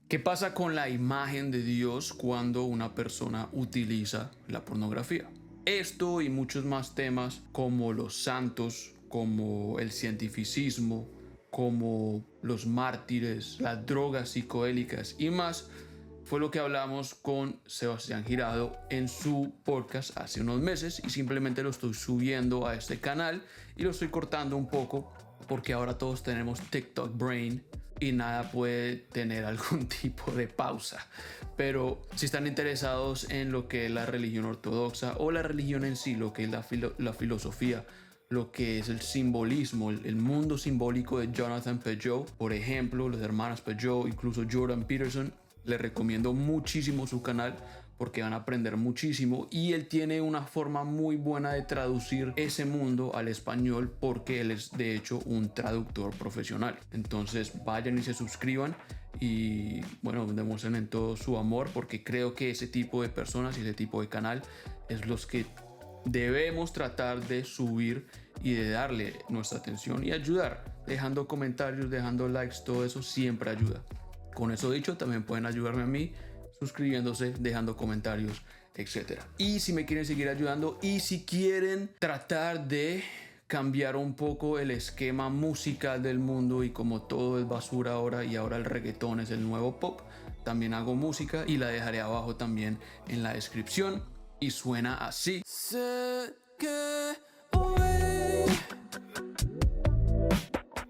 ¿Qué pasa con la imagen de Dios cuando una persona utiliza la pornografía? Esto y muchos más temas como los santos, como el cientificismo, como los mártires, las drogas psicodélicas y más fue lo que hablamos con Sebastián Girado en su podcast hace unos meses y simplemente lo estoy subiendo a este canal y lo estoy cortando un poco porque ahora todos tenemos TikTok Brain y nada puede tener algún tipo de pausa. Pero si están interesados en lo que es la religión ortodoxa o la religión en sí, lo que es la filosofía, lo que es el simbolismo, el mundo simbólico de Jonathan Pageau, por ejemplo, las hermanas Pageau, incluso Jordan Peterson, les recomiendo muchísimo su canal porque van a aprender muchísimo y él tiene una forma muy buena de traducir ese mundo al español porque él es de hecho un traductor profesional. Entonces vayan y se suscriban y bueno, demuestren en todo su amor porque creo que ese tipo de personas y ese tipo de canal es los que debemos tratar de subir y de darle nuestra atención y ayudar, dejando comentarios, dejando likes, todo eso siempre ayuda. Con eso dicho, también pueden ayudarme a mí suscribiéndose, dejando comentarios, etcétera. Y si me quieren seguir ayudando y si quieren tratar de cambiar un poco el esquema musical del mundo y como todo es basura ahora y ahora el reggaetón es el nuevo pop, también hago música y la dejaré abajo también en la descripción y suena así. Sé que hoy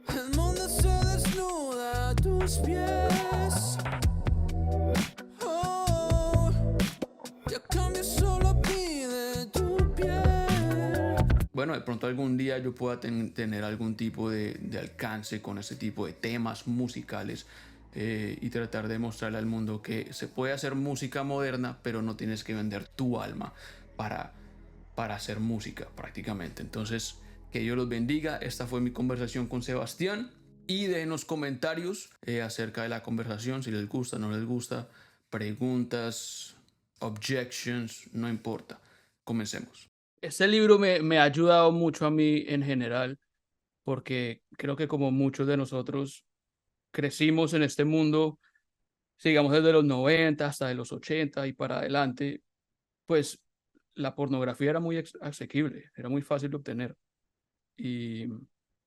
el mundo se desnuda a tus pies. Oh, ya cambio solo pide tu piel. Bueno, de pronto algún día yo pueda tener algún tipo de alcance con ese tipo de temas musicales y tratar de mostrarle al mundo que se puede hacer música moderna, pero no tienes que vender tu alma para, para hacer música prácticamente. Entonces, que Dios los bendiga. Esta fue mi conversación con Sebastián. Y déjenos comentarios acerca de la conversación, si les gusta, no les gusta, preguntas, objections, no importa. Comencemos. Este libro me ha ayudado mucho a mí en general, porque creo que como muchos de nosotros crecimos en este mundo, sigamos desde los 90 hasta de los 80 y para adelante, pues la pornografía era muy asequible, era muy fácil de obtener. Y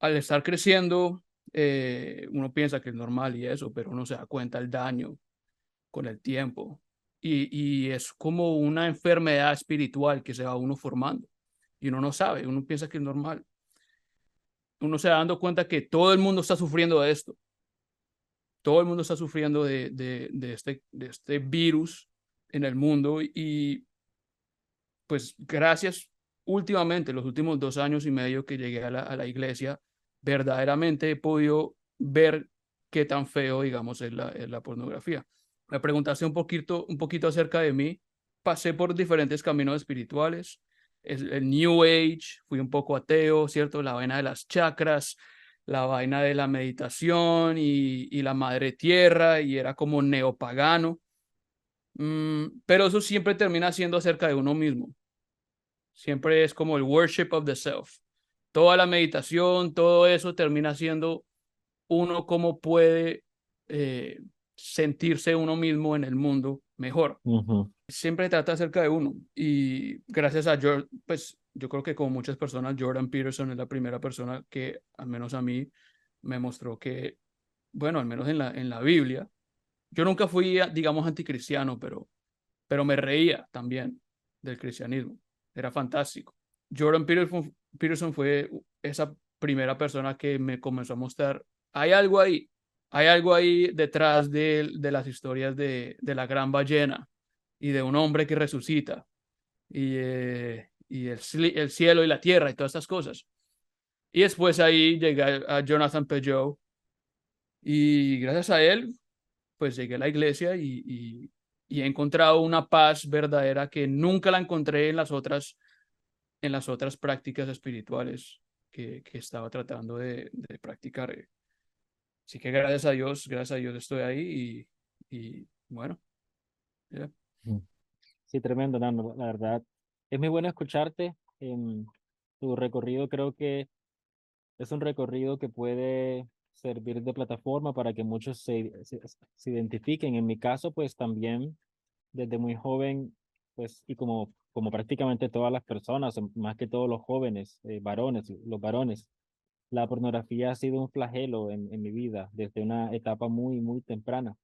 al estar creciendo, uno piensa que es normal y eso, pero uno se da cuenta el daño con el tiempo. Y es como una enfermedad espiritual que se va uno formando. Y uno no sabe, uno piensa que es normal. Uno se va dando cuenta que todo el mundo está sufriendo de esto. Todo el mundo está sufriendo de este virus en el mundo y pues gracias últimamente, los últimos 2 años y medio que llegué a la iglesia, verdaderamente he podido ver qué tan feo, digamos, es la pornografía. Me preguntaste un poquito acerca de mí. Pasé por diferentes caminos espirituales. El New Age, fui un poco ateo, ¿cierto? La vaina de las chakras, la vaina de la meditación y la madre tierra, y era como neopagano. Pero eso siempre termina siendo acerca de uno mismo. Siempre es como el worship of the self. Toda la meditación, todo eso termina siendo uno cómo puede sentirse uno mismo en el mundo mejor. Ujú. Siempre trata acerca de uno. Y gracias a Jordan, pues yo creo que como muchas personas, Jordan Peterson es la primera persona que, al menos a mí, me mostró que, bueno, al menos en la Biblia, yo nunca fui, digamos, anticristiano, pero me reía también del cristianismo. Era fantástico. Jordan Peterson fue esa primera persona que me comenzó a mostrar, hay algo ahí detrás de las historias de la gran ballena y de un hombre que resucita y el cielo y la tierra y todas estas cosas. Y después ahí llegué a Jonathan Pageau y gracias a él pues llegué a la iglesia y he encontrado una paz verdadera que nunca la encontré en las otras prácticas espirituales que estaba tratando de practicar. Así que gracias a Dios estoy ahí y bueno, yeah. Ujú. Sí, tremendo, Nando. La verdad, es muy bueno escucharte. Tu recorrido creo que es un recorrido que puede servir de plataforma para que muchos se identifiquen. En mi caso, pues también desde muy joven, pues, y como prácticamente todas las personas, más que todos los jóvenes, varones, los varones, la pornografía ha sido un flagelo en mi vida desde una etapa muy, muy temprana.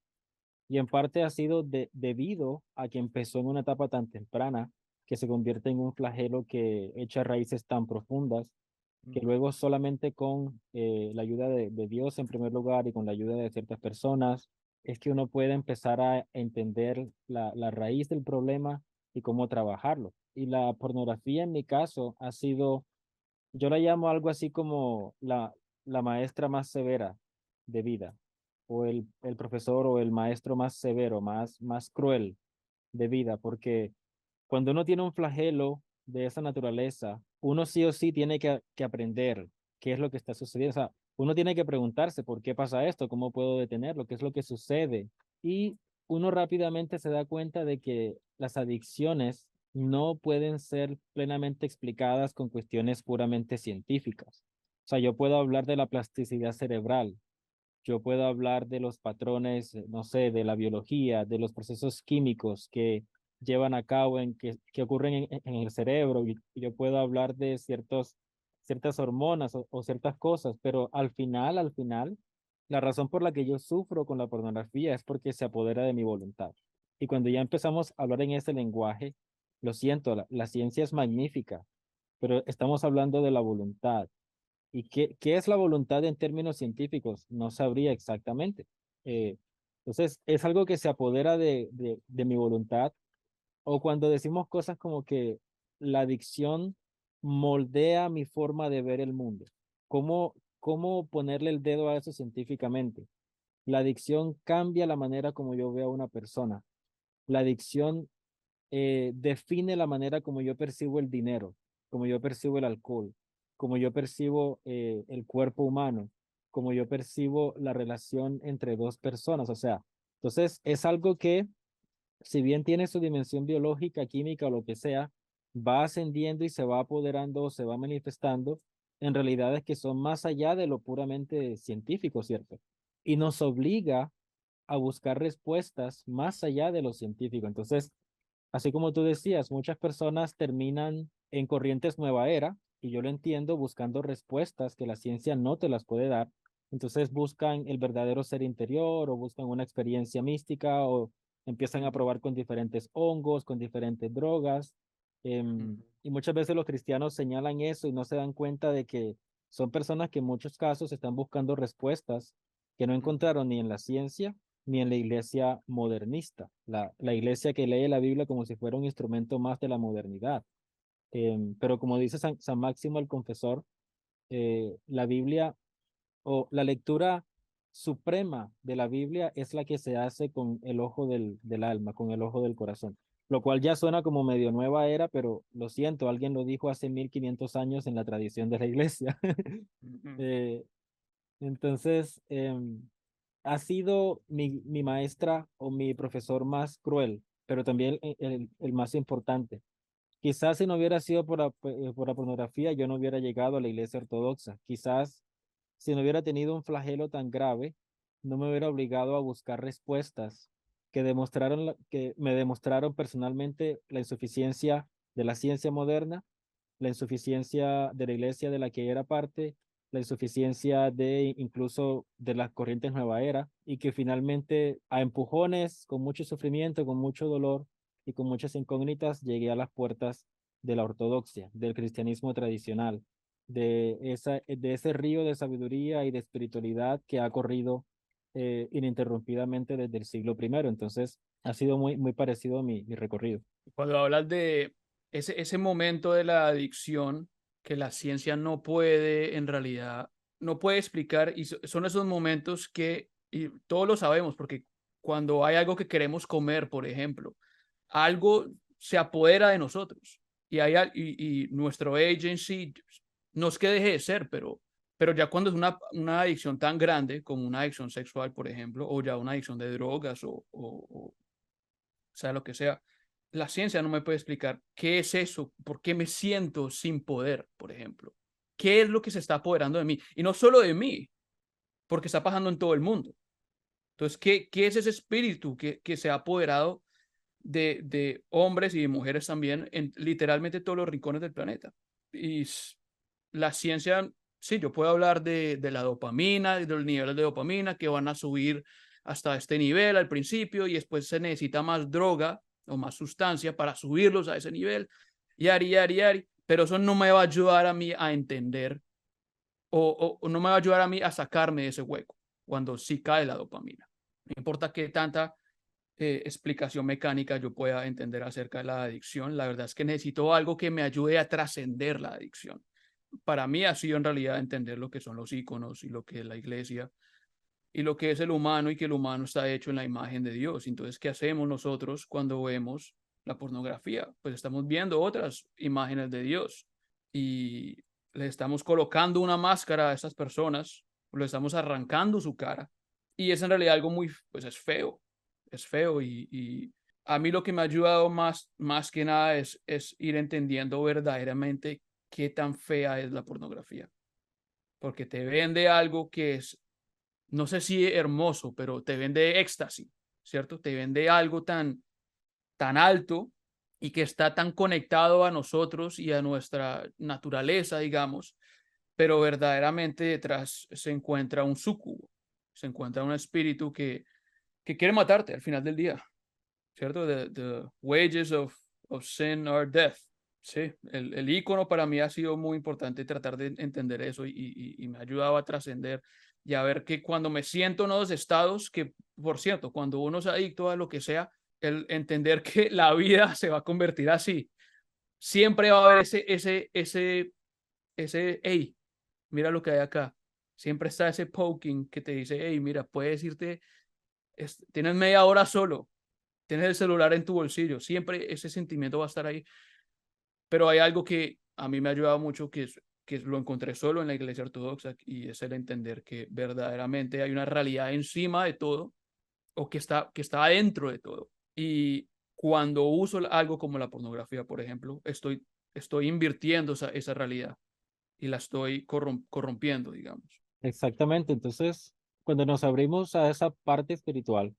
Y en parte ha sido debido a que empezó en una etapa tan temprana que se convierte en un flagelo que echa raíces tan profundas que Mm. luego solamente con la ayuda de Dios en primer lugar y con la ayuda de ciertas personas es que uno puede empezar a entender la raíz del problema y cómo trabajarlo. Y la pornografía en mi caso ha sido, yo la llamo algo así como la maestra más severa de vida, o el profesor o el maestro más severo, más cruel de vida, porque cuando uno tiene un flagelo de esa naturaleza, uno sí o sí tiene que aprender qué es lo que está sucediendo. O sea, uno tiene que preguntarse por qué pasa esto, cómo puedo detenerlo, qué es lo que sucede. Y uno rápidamente se da cuenta de que las adicciones no pueden ser plenamente explicadas con cuestiones puramente científicas. O sea, yo puedo hablar de la plasticidad cerebral, yo puedo hablar de los patrones, no sé, de la biología, de los procesos químicos que llevan a cabo que ocurren en el cerebro, y yo puedo hablar de ciertas hormonas o ciertas cosas, pero al final, la razón por la que yo sufro con la pornografía es porque se apodera de mi voluntad. Y cuando ya empezamos a hablar en ese lenguaje, lo siento, la ciencia es magnífica, pero estamos hablando de la voluntad. ¿Y qué es la voluntad en términos científicos? No sabría exactamente. Eh, entonces, es algo que se apodera de mi voluntad, o cuando decimos cosas como que la adicción moldea mi forma de ver el mundo. ¿Cómo ponerle el dedo a eso científicamente? La adicción cambia la manera como yo veo a una persona. La adicción define la manera como yo percibo el dinero, como yo percibo el alcohol, como yo percibo el cuerpo humano, como yo percibo la relación entre dos personas. O sea, entonces es algo que, si bien tiene su dimensión biológica, química o lo que sea, va ascendiendo y se va apoderando o se va manifestando en realidades que son más allá de lo puramente científico, ¿cierto? Y nos obliga a buscar respuestas más allá de lo científico. Entonces, así como tú decías, muchas personas terminan en corrientes nueva era, y yo lo entiendo, buscando respuestas que la ciencia no te las puede dar. Entonces buscan el verdadero ser interior, o buscan una experiencia mística, o empiezan a Ujú, probar con diferentes hongos, con diferentes drogas. ujú, Y muchas veces los cristianos señalan eso y no se dan cuenta de que son personas que en muchos casos están buscando respuestas que no ujú. encontraron ni en la ciencia ni en la iglesia modernista, la iglesia que lee la Biblia como si fuera un instrumento más de la modernidad. Pero como dice San Máximo el Confesor, la Biblia o la lectura suprema de la Biblia es la que se hace con el ojo del alma, con el ojo del corazón, lo cual ya suena como medio nueva era, pero lo siento, alguien lo dijo hace 1500 años en la tradición de la iglesia. Ujú. Eh, entonces, ha sido mi maestra o mi profesor más cruel, pero también el más importante. Quizás si no hubiera sido por la pornografía, yo no hubiera llegado a la iglesia ortodoxa. Quizás si no hubiera tenido un flagelo tan grave, no me hubiera obligado a buscar respuestas que me demostraron personalmente la insuficiencia de la ciencia moderna, la insuficiencia de la iglesia de la que era parte, la insuficiencia de incluso de las corrientes nueva era, y que finalmente a empujones, con mucho sufrimiento, con mucho dolor y con muchas incógnitas, llegué a las puertas de la ortodoxia, del cristianismo tradicional, de ese río de sabiduría y de espiritualidad que ha corrido ininterrumpidamente desde el siglo primero. Entonces, ha sido muy, muy parecido a mi recorrido. Cuando hablas de ese momento de la adicción que la ciencia no puede, en realidad, no puede explicar, y son esos momentos que, y todos lo sabemos, porque cuando hay algo que queremos comer, por ejemplo, algo se apodera de nosotros, y nuestro agency no es que deje de ser, pero ya cuando es una adicción tan grande como una adicción sexual, por ejemplo, o ya una adicción de drogas o sea lo que sea, la ciencia no me puede explicar qué es eso, por qué me siento sin poder, por ejemplo. ¿Qué es lo que se está apoderando de mí? Y no solo de mí, porque está pasando en todo el mundo. Entonces, ¿qué es ese espíritu que se ha apoderado de hombres y de mujeres también en literalmente todos los rincones del planeta? Y la ciencia, sí, yo puedo hablar de la dopamina, de los niveles de dopamina que van a subir hasta este nivel al principio y después se necesita más droga o más sustancia para subirlos a ese nivel, y pero eso no me va a ayudar a mí a entender o no me va a ayudar a mí a sacarme de ese hueco cuando sí cae la dopamina. No importa qué tanta explicación mecánica yo pueda entender acerca de la adicción, la verdad es que necesito algo que me ayude a trascender la adicción. Para mí ha sido en realidad entender lo que son los íconos y lo que es la iglesia y lo que es el humano y que el humano está hecho en la imagen de Dios. Entonces, ¿qué hacemos nosotros cuando vemos la pornografía? Pues estamos viendo otras imágenes de Dios y le estamos colocando una máscara a esas personas, le estamos arrancando su cara y es en realidad algo muy, pues es feo y a mí lo que me ha ayudado más que nada es ir entendiendo verdaderamente qué tan fea es la pornografía, porque te vende algo que es, no sé si hermoso, pero te vende éxtasis, ¿cierto? Te vende algo tan alto y que está tan conectado a nosotros y a nuestra naturaleza, digamos, pero verdaderamente detrás se encuentra un súcubo, se encuentra un espíritu que quiere matarte al final del día, ¿cierto? The wages of sin are death. Sí, el icono para mí ha sido muy importante tratar de entender eso y me ha ayudado a trascender y a ver que cuando me siento en los estados, que por cierto, cuando uno es adicto a lo que sea, el entender que la vida se va a convertir así, siempre va a haber hey, mira lo que hay acá. Siempre está ese poking que te dice, hey, mira, puedes irte, tienes media hora solo, tienes el celular en tu bolsillo, siempre ese sentimiento va a estar ahí. Pero hay algo que a mí me ha ayudado mucho, que lo encontré solo en la iglesia ortodoxa, y es el entender que verdaderamente hay una realidad encima de todo, o que está adentro de todo. Y cuando uso algo como la pornografía, por ejemplo, estoy invirtiendo esa realidad y la estoy corrompiendo, digamos. Exactamente. Entonces, cuando nos abrimos a esa parte espiritual,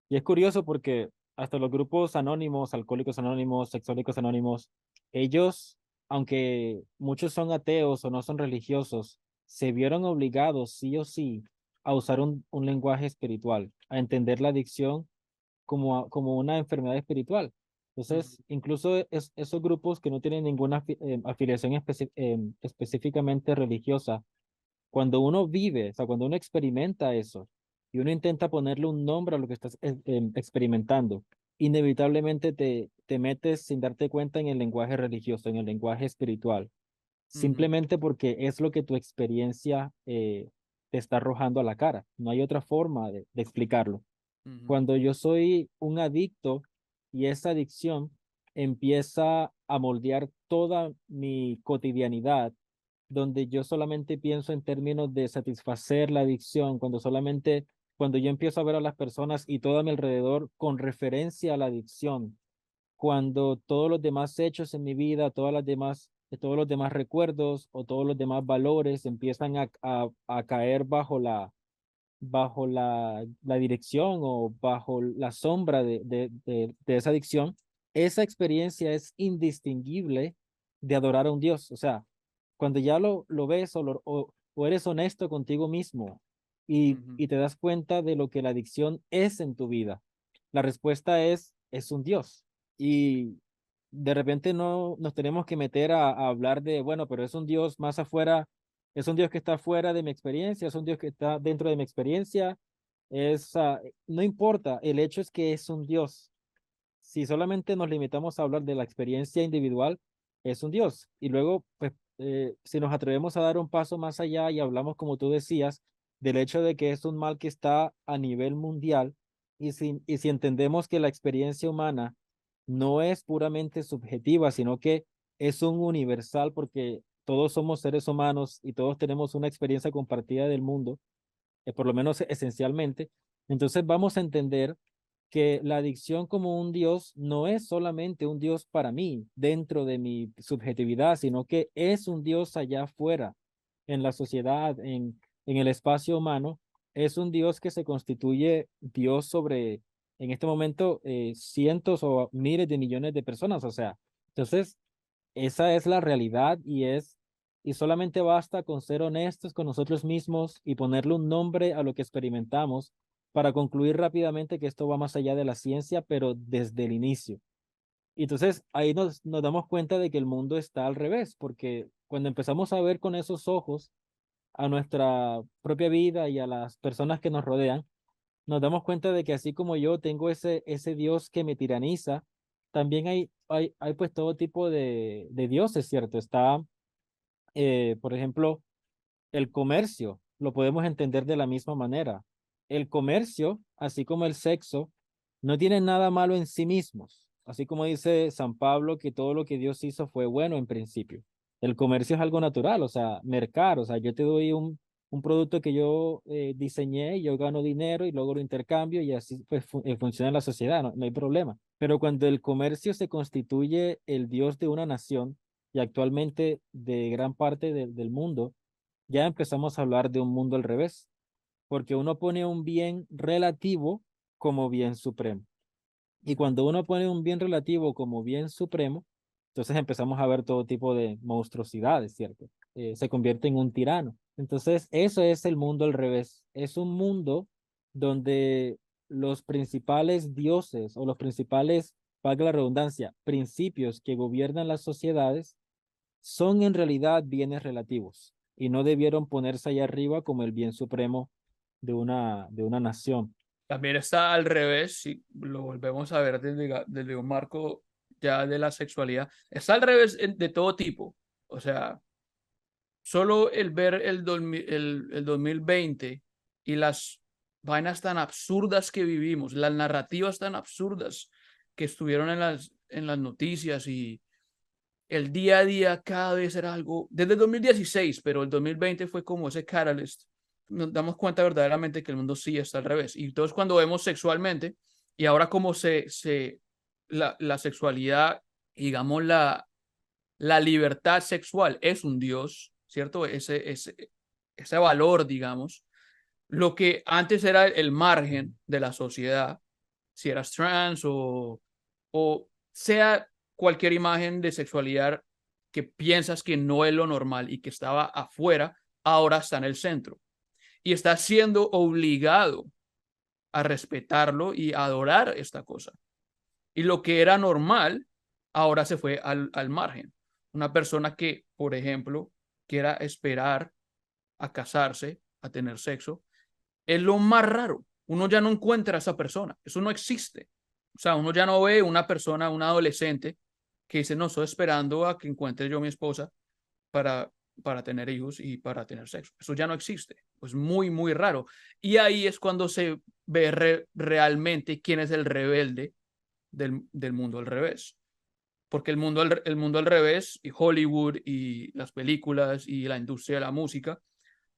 y es curioso porque hasta los grupos anónimos, alcohólicos anónimos, sexólicos anónimos, ellos, aunque muchos son ateos o no son religiosos, se vieron obligados sí o sí a usar un lenguaje espiritual, a entender la adicción como una enfermedad espiritual. Ujú, Entonces, incluso esos grupos que no tienen ninguna afiliación específicamente religiosa, cuando uno vive, o sea, cuando uno experimenta eso y uno intenta ponerle un nombre a lo que estás experimentando, inevitablemente te metes sin darte cuenta en el lenguaje religioso, en el lenguaje espiritual, ujú, simplemente porque es lo que tu experiencia te está arrojando a la cara. No hay otra forma de explicarlo. ujú, Cuando yo soy un adicto y esa adicción empieza a moldear toda mi cotidianidad, donde yo solamente pienso en términos de satisfacer la adicción, cuando yo empiezo a ver a las personas y todo a mi alrededor con referencia a la adicción, cuando todos los demás hechos en mi vida, todos los demás recuerdos o todos los demás valores empiezan a caer bajo la dirección o bajo la sombra de esa adicción, esa experiencia es indistinguible de adorar a un Dios. O sea, cuando ya lo ves o eres honesto contigo mismo ujú, y te das cuenta de lo que la adicción es en tu vida, la respuesta es un Dios. Y de repente no nos tenemos que meter a hablar de, bueno, pero es un Dios más afuera, es un Dios que está fuera de mi experiencia, es un Dios que está dentro de mi experiencia, no importa, el hecho es que es un Dios. Si solamente nos limitamos a hablar de la experiencia individual, es un Dios. Y luego, pues, si nos atrevemos a dar un paso más allá y hablamos, como tú decías, del hecho de que es un mal que está a nivel mundial, y si entendemos que la experiencia humana no es puramente subjetiva, sino que es un universal, porque todos somos seres humanos y todos tenemos una experiencia compartida del mundo, por lo menos esencialmente, entonces vamos a entender que la adicción como un Dios no es solamente un Dios para mí, dentro de mi subjetividad, sino que es un Dios allá afuera, en la sociedad, en el espacio humano, es un Dios que se constituye Dios sobre, en este momento, cientos o miles de millones de personas. O sea, entonces, esa es la realidad y solamente basta con ser honestos con nosotros mismos y ponerle un nombre a lo que experimentamos para concluir rápidamente que esto va más allá de la ciencia, pero desde el inicio. Y entonces ahí nos damos cuenta de que el mundo está al revés, porque cuando empezamos a ver con esos ojos a nuestra propia vida y a las personas que nos rodean, nos damos cuenta de que así como yo tengo ese Dios que me tiraniza, también hay pues todo tipo de dioses, ¿cierto? Está, por ejemplo, el comercio, lo podemos entender de la misma manera. El comercio, así como el sexo, no tienen nada malo en sí mismos. Así como dice San Pablo que todo lo que Dios hizo fue bueno en principio. El comercio es algo natural, o sea, mercar, o sea, yo te doy un producto que yo diseñé, yo gano dinero y luego lo intercambio y así pues funciona en la sociedad, no hay problema. Pero cuando el comercio se constituye el Dios de una nación y actualmente de gran parte del mundo, ya empezamos a hablar de un mundo al revés, porque uno pone un bien relativo como bien supremo. Y cuando uno pone un bien relativo como bien supremo, entonces empezamos a ver todo tipo de monstruosidades, ¿cierto? Se convierte en un tirano. Entonces, eso es el mundo al revés. Es un mundo donde los principales dioses o los principales, valga la redundancia, principios que gobiernan las sociedades son en realidad bienes relativos y no debieron ponerse allá arriba como el bien supremo de una nación. También está al revés, si lo volvemos a ver desde un marco ya de la sexualidad, está al revés de todo tipo. O sea, solo el ver el 2020 y las vainas tan absurdas que vivimos, las narrativas tan absurdas que estuvieron en las noticias y el día a día cada vez era algo, desde el 2016, pero el 2020 fue como ese catalyst. Nos damos cuenta verdaderamente que el mundo sí está al revés. Y entonces cuando vemos sexualmente, y ahora como la sexualidad, digamos, la libertad sexual es un Dios, ¿cierto? Ese valor, digamos, lo que antes era el margen de la sociedad, si eras trans o sea cualquier imagen de sexualidad que piensas que no es lo normal y que estaba afuera, ahora está en el centro y está siendo obligado a respetarlo y a adorar esta cosa. Y lo que era normal, ahora se fue al margen. Una persona que, por ejemplo, quiera esperar a casarse, a tener sexo, es lo más raro. Uno ya no encuentra a esa persona. Eso no existe. O sea, uno ya no ve una persona, un adolescente, que dice, no, estoy esperando a que encuentre yo mi esposa para, para tener hijos y para tener sexo. Eso ya no existe. Es muy, muy raro. Y ahí es cuando se ve realmente quién es el rebelde del mundo al revés. Porque el mundo al revés, y Hollywood, y las películas, y la industria de la música,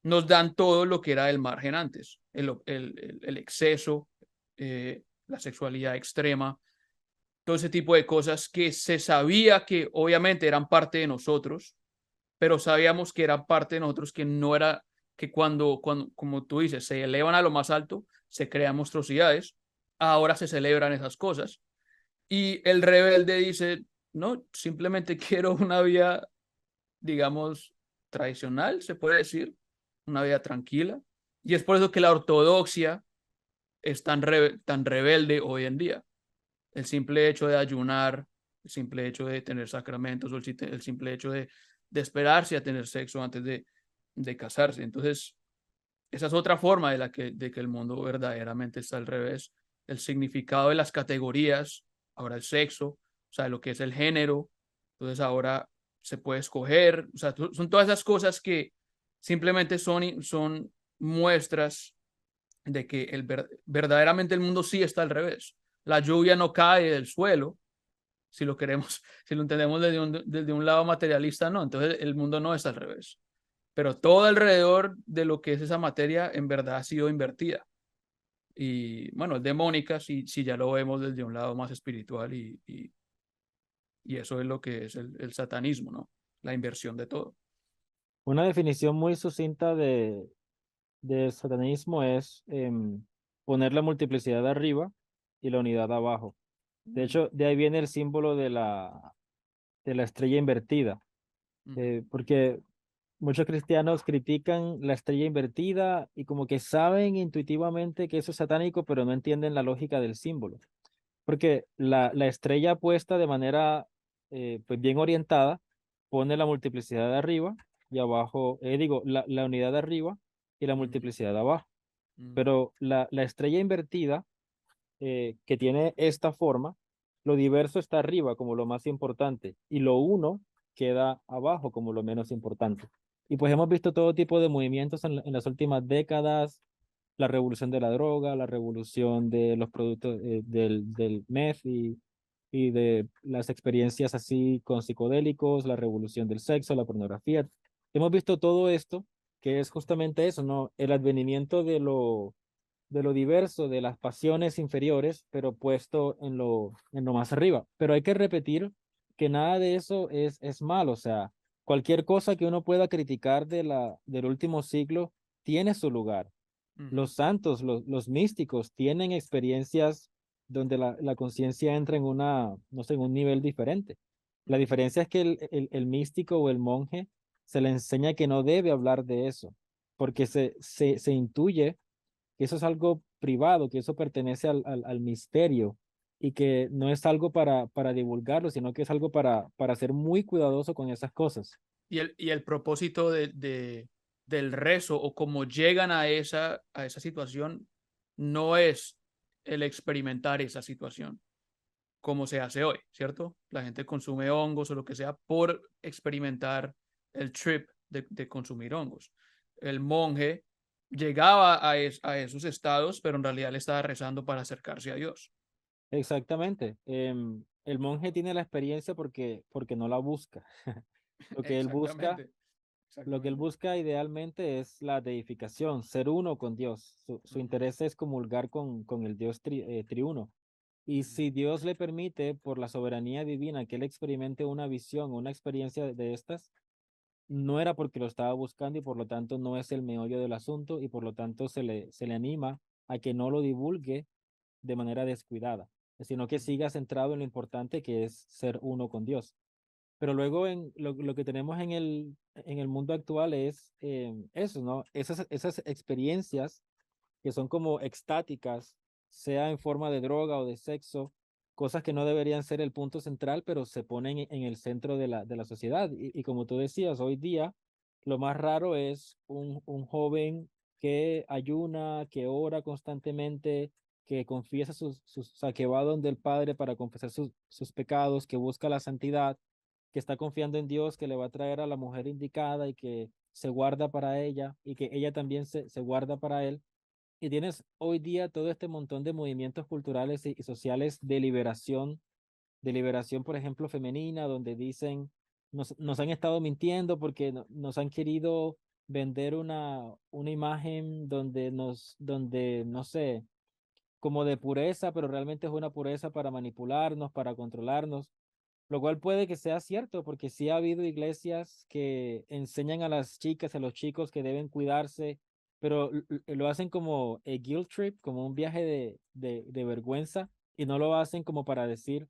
nos dan todo lo que era el margen antes, el exceso, la sexualidad extrema, todo ese tipo de cosas que se sabía que obviamente eran parte de nosotros, pero sabíamos que eran parte de nosotros, que no era, que cuando como tú dices, se elevan a lo más alto, se crean monstruosidades, ahora se celebran esas cosas. Y el rebelde dice, no, simplemente quiero una vida, digamos, tradicional, se puede decir, una vida tranquila. Y es por eso que la ortodoxia es tan rebelde hoy en día. El simple hecho de ayunar, el simple hecho de tener sacramentos, o el simple hecho de esperarse a tener sexo antes de casarse. Entonces, esa es otra forma de que el mundo verdaderamente está al revés. El significado de las categorías, ahora el sexo, o sea, lo que es el género. Entonces ahora se puede escoger, o sea, son todas esas cosas que simplemente son muestras de que verdaderamente el mundo sí está al revés. La lluvia no cae del suelo, si lo queremos, si lo entendemos desde un lado materialista, no, entonces el mundo no está al revés, pero todo alrededor de lo que es esa materia en verdad ha sido invertida. Y bueno, es demónica si ya lo vemos desde un lado más espiritual y eso es lo que es el satanismo, ¿no? La inversión de todo. Una definición muy sucinta del satanismo es poner la multiplicidad arriba y la unidad abajo. De Mm, hecho, de ahí viene el símbolo de la estrella invertida, ujú, porque muchos cristianos critican la estrella invertida y como que saben intuitivamente que eso es satánico, pero no entienden la lógica del símbolo. Porque la estrella puesta de manera pues bien orientada pone la multiplicidad de arriba y abajo, digo, la unidad de arriba y la ujú, multiplicidad de abajo. ujú, Pero la estrella invertida, que tiene esta forma, lo diverso está arriba como lo más importante y lo uno queda abajo como lo menos importante. Y pues hemos visto todo tipo de movimientos en las últimas décadas, la revolución de la droga, la revolución de los productos del meth y de las experiencias así con psicodélicos, la revolución del sexo, la pornografía. Hemos visto todo esto, que es justamente eso, ¿no? El advenimiento de lo diverso, de las pasiones inferiores, pero puesto en lo más arriba. Pero hay que repetir que nada de eso es malo, o sea, cualquier cosa que uno pueda criticar del último siglo tiene su lugar. ujú, Los santos, los místicos tienen experiencias donde la conciencia entra en no sé, en un nivel diferente. La ujú. diferencia es que el místico o el monje se le enseña que no debe hablar de eso, porque se intuye que eso es algo privado, que eso pertenece al misterio y que no es algo para divulgarlo, sino que es algo para ser muy cuidadoso con esas cosas. Y el propósito del rezo o cómo llegan a esa situación no es el experimentar esa situación como se hace hoy, ¿cierto? La gente consume hongos o lo que sea por experimentar el trip de consumir hongos. El monje llegaba a esos estados, pero en realidad le estaba rezando para acercarse a Dios. Exactamente. El monje tiene la experiencia porque no la busca. Lo que él busca, Exactamente, lo que él exactamente. busca idealmente es la deificación, ser uno con Dios. Su Ujú, interés es comulgar con el Dios triuno. Y ujú, si Dios le permite, por la soberanía divina, que él experimente una visión, una experiencia de estas, no era porque lo estaba buscando y por lo tanto no es el meollo del asunto y por lo tanto se le anima a que no lo divulgue de manera descuidada, sino que ujú, siga centrado en lo importante que es ser uno con Dios. Pero luego en lo que tenemos en el mundo actual es eso, ¿no? Esas experiencias que son como extáticas, sea en forma de droga o de sexo, cosas que no deberían ser el punto central, pero se ponen en el centro de la sociedad. Y como tú decías, hoy día lo más raro es un joven que ayuna, que ora constantemente, que confiesa o sea, que va donde el Padre para confesar sus pecados, que busca la santidad, que está confiando en Dios, que le va a traer a la mujer indicada y que se guarda para ella y que ella también se guarda para él. Y tienes hoy día todo este montón de movimientos culturales y sociales de liberación, por ejemplo, femenina, donde dicen, nos han estado mintiendo porque nos han querido vender una imagen donde, no sé, como de pureza, pero realmente es una pureza para manipularnos, para controlarnos, lo cual puede que sea cierto, porque sí ha habido iglesias que enseñan a las chicas, a los chicos que deben cuidarse, pero lo hacen como a guilt trip, como un viaje de vergüenza, y no lo hacen como para decir,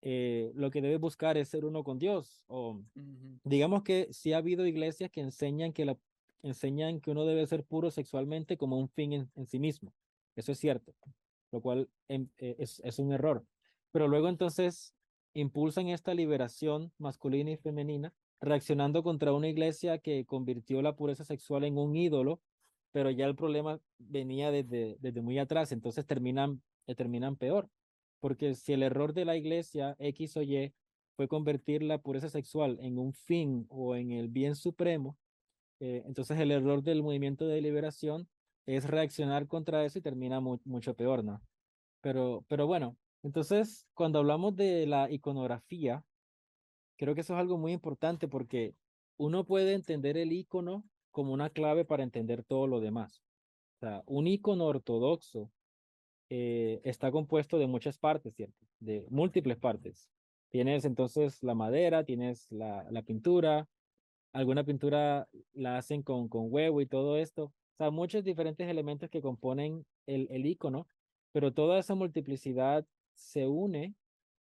lo que debes buscar es ser uno con Dios. O ujú. digamos que sí ha habido iglesias que enseñan que uno debe ser puro sexualmente como un fin en sí mismo. Eso es cierto, lo cual es un error. Pero luego entonces impulsan esta liberación masculina y femenina, reaccionando contra una iglesia que convirtió la pureza sexual en un ídolo, pero ya el problema venía desde muy atrás, entonces terminan peor. Porque si el error de la iglesia X o Y fue convertir la pureza sexual en un fin o en el bien supremo, entonces el error del movimiento de liberación es reaccionar contra eso y termina mucho peor, ¿no? Pero bueno, entonces cuando hablamos de la iconografía, creo que eso es algo muy importante porque uno puede entender el icono como una clave para entender todo lo demás. O sea, un icono ortodoxo está compuesto de muchas partes, ¿cierto? De múltiples partes. Tienes entonces la madera, tienes la pintura, alguna pintura la hacen con huevo y todo esto. sea, muchos diferentes elementos que componen el icono, pero toda esa multiplicidad se une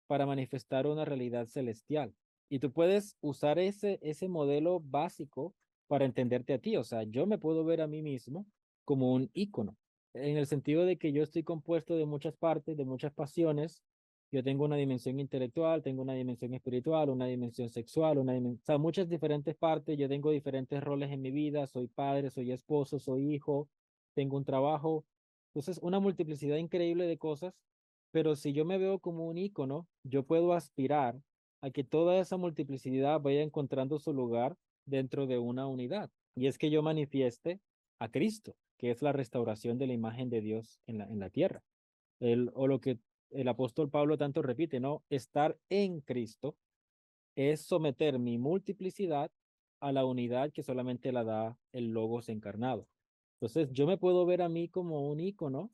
para manifestar una realidad celestial. Y tú puedes usar ese modelo básico para entenderte a ti. O sea, yo me puedo ver a mí mismo como un ícono, en el sentido de que yo estoy compuesto de muchas partes, de muchas pasiones. Yo tengo una dimensión intelectual, tengo una dimensión espiritual, una dimensión sexual, o sea, muchas diferentes partes. Yo tengo diferentes roles en mi vida. Soy padre, soy esposo, soy hijo, tengo un trabajo. Entonces, una multiplicidad increíble de cosas, pero si yo me veo como un ícono, yo puedo aspirar a que toda esa multiplicidad vaya encontrando su lugar dentro de una unidad. Y es que yo manifieste a Cristo, que es la restauración de la imagen de Dios en la tierra. O lo que el apóstol Pablo tanto repite, ¿no? Estar en Cristo es someter mi multiplicidad a la unidad que solamente la da el Logos encarnado. Entonces, yo me puedo ver a mí como un ícono,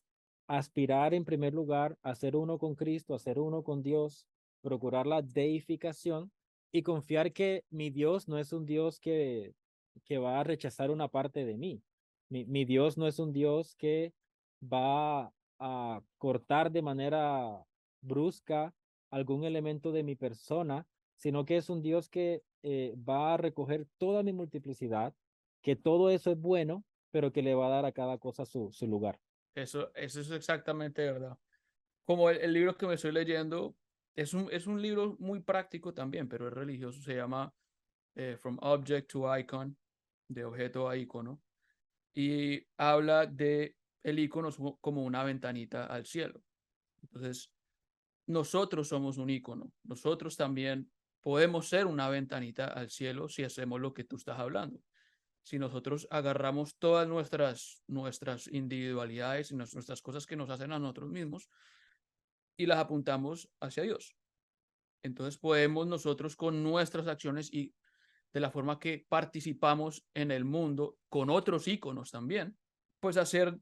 aspirar en primer lugar a ser uno con Cristo, a ser uno con Dios, procurar la deificación y confiar que mi Dios no es un Dios que va a rechazar una parte de mí. Mi Dios no es un Dios que va a cortar de manera brusca algún elemento de mi persona, sino que es un Dios que va a recoger toda mi multiplicidad, que todo eso es bueno, pero que le va a dar a cada cosa su lugar. Eso es exactamente verdad. Como el libro que me estoy leyendo es un libro muy práctico también, pero es religioso. Se llama From Object to Icon, de objeto a icono, y habla de el icono como una ventanita al cielo. Entonces, nosotros somos un icono. Nosotros también podemos ser una ventanita al cielo si hacemos lo que tú estás hablando. Si nosotros agarramos todas nuestras individualidades y nuestras cosas que nos hacen a nosotros mismos y las apuntamos hacia Dios. Entonces podemos nosotros con nuestras acciones y de la forma que participamos en el mundo con otros íconos también, pues hacer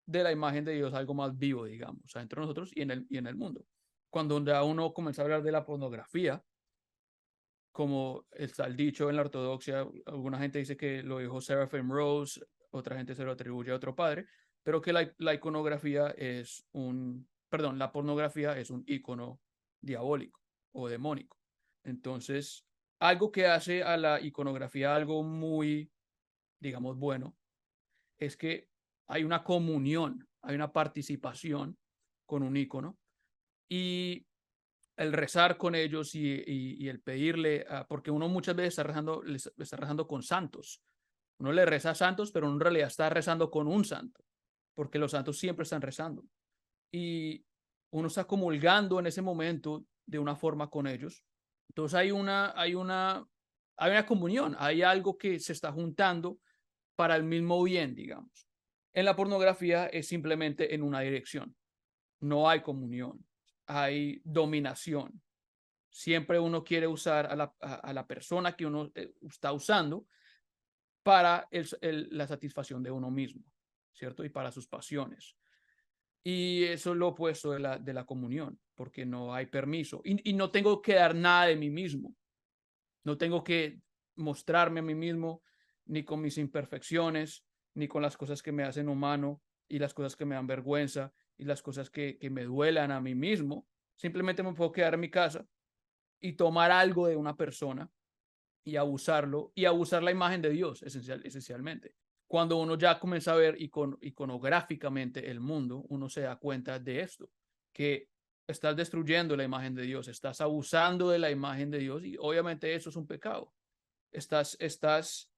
de la imagen de Dios algo más vivo, digamos, adentro de nosotros y en el mundo. Cuando ya uno comienza a hablar de la pornografía, como está el dicho en la ortodoxia, alguna gente dice que lo dijo Seraphim Rose, otra gente se lo atribuye a otro padre, pero que la iconografía es perdón, la pornografía es un icono diabólico o demónico. Entonces, algo que hace a la iconografía algo muy, digamos, bueno, es que hay una comunión, hay una participación con un icono y el rezar con ellos y el pedirle, porque uno muchas veces está rezando con santos. Uno le reza a santos, pero en realidad está rezando con un santo, porque los santos siempre están rezando. Y uno está comulgando en ese momento de una forma con ellos. Entonces hay una comunión, hay algo que se está juntando para el mismo bien, digamos. En la pornografía es simplemente en una dirección. No hay comunión, hay dominación. Siempre uno quiere usar a la persona que uno está usando para la satisfacción de uno mismo, ¿cierto? Y para sus pasiones. Y eso es lo opuesto de la comunión, porque no hay permiso. Y no tengo que dar nada de mí mismo. No tengo que mostrarme a mí mismo, ni con mis imperfecciones, ni con las cosas que me hacen humano, y las cosas que me dan vergüenza, y las cosas que me duelan a mí mismo. Simplemente me puedo quedar en mi casa y tomar algo de una persona y abusarlo y abusar la imagen de Dios esencialmente. Cuando uno ya comienza a ver iconográficamente el mundo, uno se da cuenta de esto, que estás destruyendo la imagen de Dios, estás abusando de la imagen de Dios y obviamente eso es un pecado. Estás,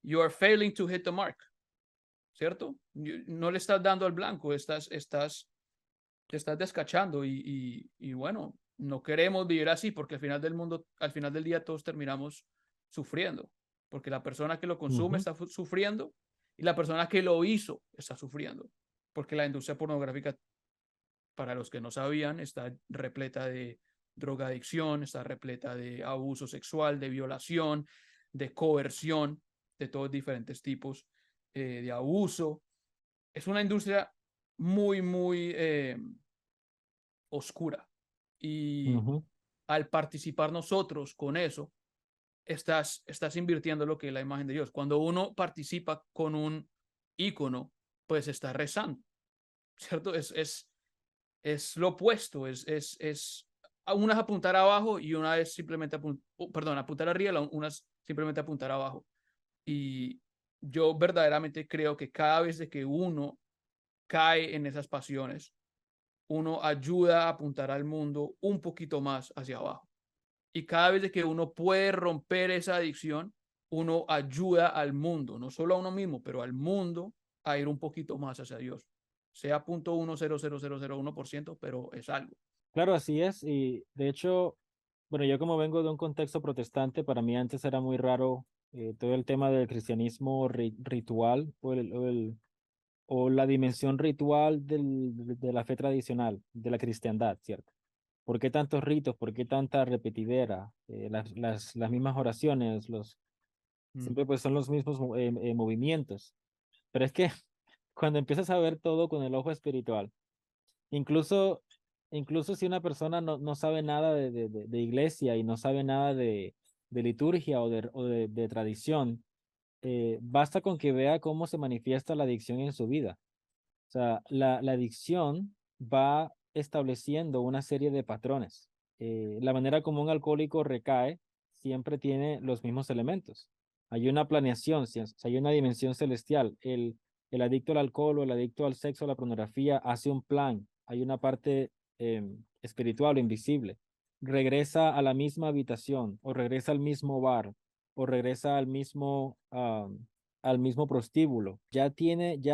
you are failing to hit the mark, ¿cierto? No le estás dando al blanco, te estás descachando y bueno, no queremos vivir así porque al final del mundo, al final del día todos terminamos sufriendo, porque la persona que lo consume Ujú, está sufriendo y la persona que lo hizo está sufriendo, porque la industria pornográfica, para los que no sabían, está repleta de drogadicción, está repleta de abuso sexual, de violación, de coerción, de todos diferentes tipos de abuso. Es una industria muy oscura. Y ujú. al participar nosotros con eso, estás invirtiendo lo que es la imagen de Dios. Cuando uno participa con ícono, pues está rezando, ¿cierto? Es lo opuesto, una es apuntar abajo y una es simplemente apuntar arriba, una es simplemente apuntar abajo. Y yo verdaderamente creo que cada vez de que uno cae en esas pasiones, uno ayuda a apuntar al mundo un poquito más hacia abajo. Y cada vez de que uno puede romper esa adicción, uno ayuda al mundo, no solo a uno mismo, pero al mundo a ir un poquito más hacia Dios. Sea 0.1000001%, pero es algo. Claro, así es. Y de hecho, bueno, yo como vengo de un contexto protestante, para mí antes era muy raro todo el tema del cristianismo ritual o la dimensión ritual de la fe tradicional, de la cristiandad, ¿cierto? ¿Por qué tantos ritos? ¿Por qué tanta repetidera? Las mismas oraciones, Mm. siempre pues son los mismos movimientos. Pero es que cuando empiezas a ver todo con el ojo espiritual, incluso, incluso si una persona no sabe nada de iglesia y no sabe nada de liturgia o de tradición, basta con que vea cómo se manifiesta la adicción en su vida. O sea, la adicción va estableciendo una serie de patrones. La manera como un alcohólico recae siempre tiene los mismos elementos. Hay una planeación, hay una dimensión celestial. El adicto al alcohol o el adicto al sexo, a la pornografía, hace un plan. Hay una parte espiritual o invisible. Regresa a la misma habitación o regresa al mismo bar o regresa al mismo prostíbulo, ya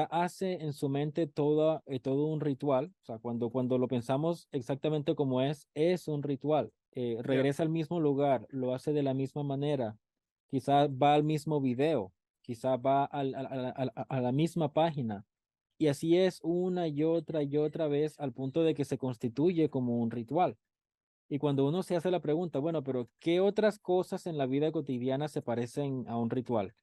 hace en su mente todo un ritual, o sea, cuando lo pensamos exactamente como es un ritual. Yeah. Regresa al mismo lugar, lo hace de la misma manera, quizás va al mismo video, quizás va a la misma página, y así es una y otra vez al punto de que se constituye como un ritual. Y cuando uno se hace la pregunta, bueno, pero ¿qué otras cosas en la vida cotidiana se parecen a un ritual?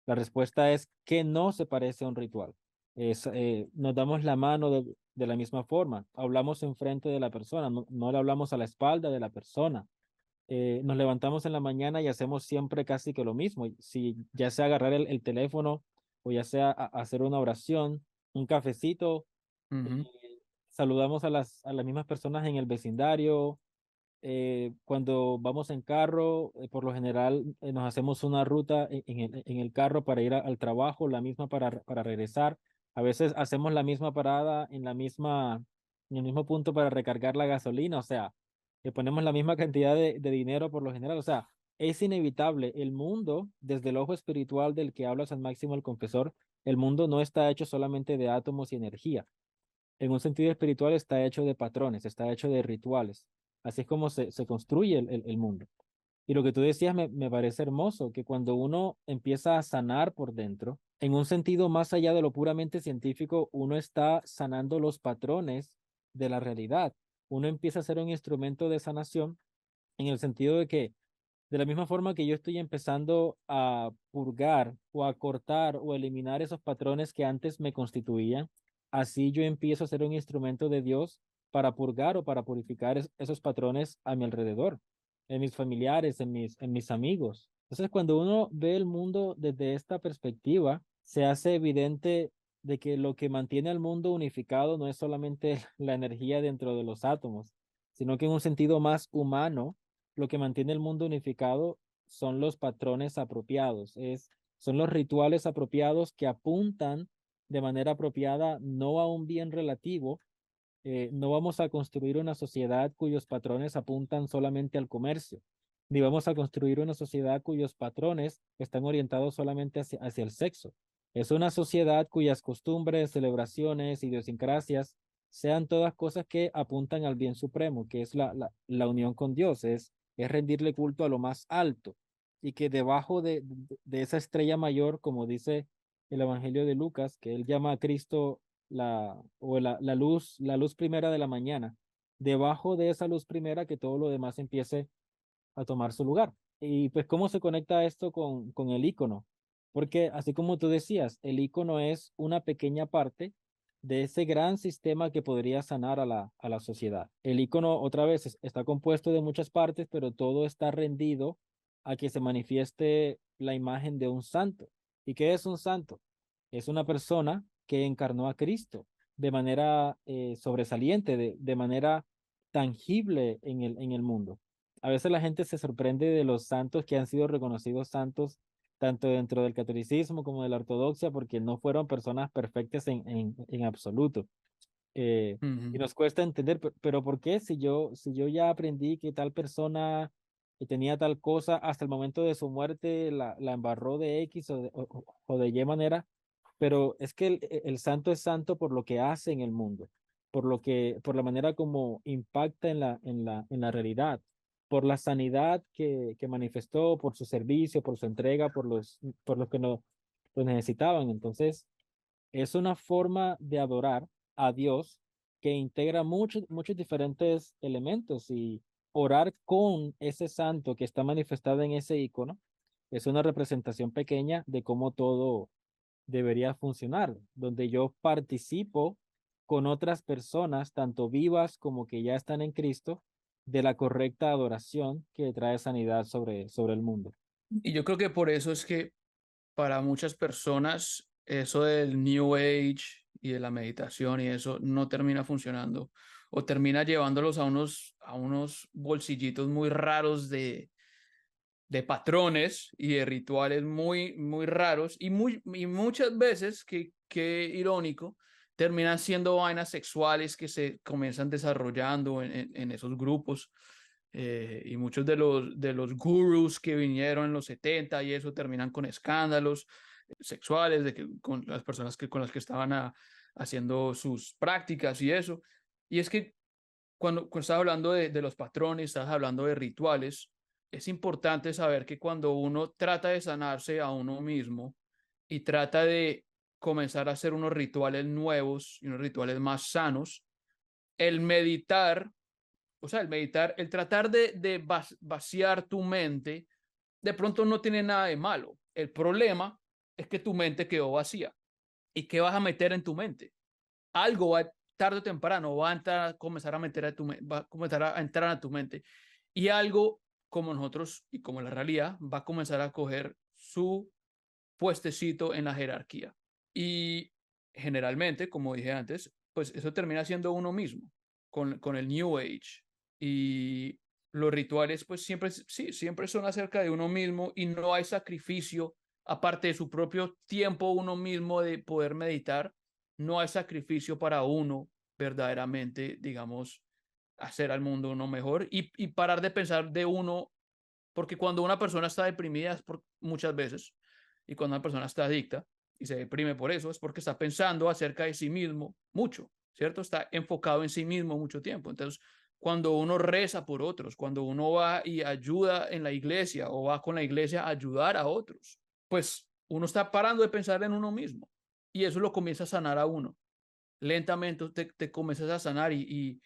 La respuesta es que no se parece a un ritual. Nos damos la mano de la misma forma, hablamos enfrente de la persona, no le hablamos a la espalda de la persona. Nos levantamos en la mañana y hacemos siempre casi que lo mismo. Si ya sea agarrar el teléfono o ya sea hacer una oración, un cafecito, Ujú. saludamos a las mismas personas en el vecindario. Cuando vamos en carro, por lo general nos hacemos una ruta en el carro para ir al trabajo, la misma para regresar. A veces hacemos la misma parada en el mismo punto para recargar la gasolina, o sea, le ponemos la misma cantidad de dinero por lo general, o sea, es inevitable. El mundo, desde el ojo espiritual del que habla San Máximo el Confesor, el mundo no está hecho solamente de átomos y energía. En un sentido espiritual está hecho de patrones, está hecho de rituales. Así es como se construye el mundo. Y lo que tú decías me parece hermoso, que cuando uno empieza a sanar por dentro, en un sentido más allá de lo puramente científico, uno está sanando los patrones de la realidad. Uno empieza a ser un instrumento de sanación en el sentido de que, de la misma forma que yo estoy empezando a purgar o a cortar o eliminar esos patrones que antes me constituían, así yo empiezo a ser un instrumento de Dios para purgar o para purificar esos patrones a mi alrededor, en mis familiares, en mis amigos. Entonces, cuando uno ve el mundo desde esta perspectiva, se hace evidente de que lo que mantiene al mundo unificado no es solamente la energía dentro de los átomos, sino que en un sentido más humano, lo que mantiene el mundo unificado son los patrones apropiados, son los rituales apropiados que apuntan de manera apropiada no a un bien relativo. No vamos a construir una sociedad cuyos patrones apuntan solamente al comercio, ni vamos a construir una sociedad cuyos patrones están orientados solamente hacia el sexo. Es una sociedad cuyas costumbres, celebraciones, idiosincrasias sean todas cosas que apuntan al bien supremo, que es la unión con Dios, es rendirle culto a lo más alto, y que debajo de esa estrella mayor, como dice el Evangelio de Lucas, que él llama a Cristo la luz primera de la mañana, debajo de esa luz primera que todo lo demás empiece a tomar su lugar. Y pues, ¿cómo se conecta esto con el icono? Porque así como tú decías, el icono es una pequeña parte de ese gran sistema que podría sanar a la sociedad. El icono, otra vez, está compuesto de muchas partes, pero todo está rendido a que se manifieste la imagen de un santo. ¿Y qué es un santo? es una persona que encarnó a Cristo de manera sobresaliente, de manera tangible en el mundo. A veces la gente se sorprende de los santos que han sido reconocidos santos tanto dentro del catolicismo como de la ortodoxia, porque no fueron personas perfectas en absoluto. Y Ujú. nos cuesta entender, pero ¿por qué si yo ya aprendí que tal persona que tenía tal cosa hasta el momento de su muerte la embarró de X o de Y manera? Pero es que el santo es santo por lo que hace en el mundo, por la manera como impacta en la realidad, por la sanidad que manifestó, por su servicio, por su entrega, por los que no lo necesitaban. Entonces, es una forma de adorar a Dios que integra muchos diferentes elementos, y orar con ese santo que está manifestado en ese icono es una representación pequeña de cómo todo debería funcionar, donde yo participo con otras personas, tanto vivas como que ya están en Cristo, de la correcta adoración que trae sanidad sobre el mundo. Y yo creo que por eso es que para muchas personas eso del New Age y de la meditación y eso no termina funcionando o termina llevándolos a unos bolsillitos muy raros de patrones y de rituales muy, muy raros y muchas veces, que irónico, terminan siendo vainas sexuales que se comienzan desarrollando en esos grupos. Y muchos de los gurús que vinieron en los 70 y eso terminan con escándalos sexuales con las personas con las que estaban haciendo sus prácticas y eso. Y es que cuando estás hablando de los patrones, estás hablando de rituales, es importante saber que cuando uno trata de sanarse a uno mismo y trata de comenzar a hacer unos rituales nuevos y unos rituales más sanos, el meditar, o sea, el tratar de vaciar tu mente, de pronto no tiene nada de malo. El problema es que tu mente quedó vacía. ¿Y qué vas a meter en tu mente? Algo va, tarde o temprano va a entrar, comenzar a meter va a comenzar a entrar a tu mente, y algo como nosotros y como la realidad va a comenzar a coger su puestecito en la jerarquía. Y generalmente, como dije antes, pues eso termina siendo uno mismo con el New Age. Y los rituales, pues siempre, sí, siempre son acerca de uno mismo y no hay sacrificio, aparte de su propio tiempo uno mismo de poder meditar, no hay sacrificio para uno verdaderamente, digamos, hacer al mundo uno mejor y parar de pensar de uno, porque cuando una persona está deprimida es muchas veces, y cuando una persona está adicta y se deprime por eso, es porque está pensando acerca de sí mismo mucho, ¿cierto? Está enfocado en sí mismo mucho tiempo. Entonces, cuando uno reza por otros, cuando uno va y ayuda en la iglesia o va con la iglesia a ayudar a otros, pues uno está parando de pensar en uno mismo y eso lo comienza a sanar a uno. Lentamente te comienzas a sanar y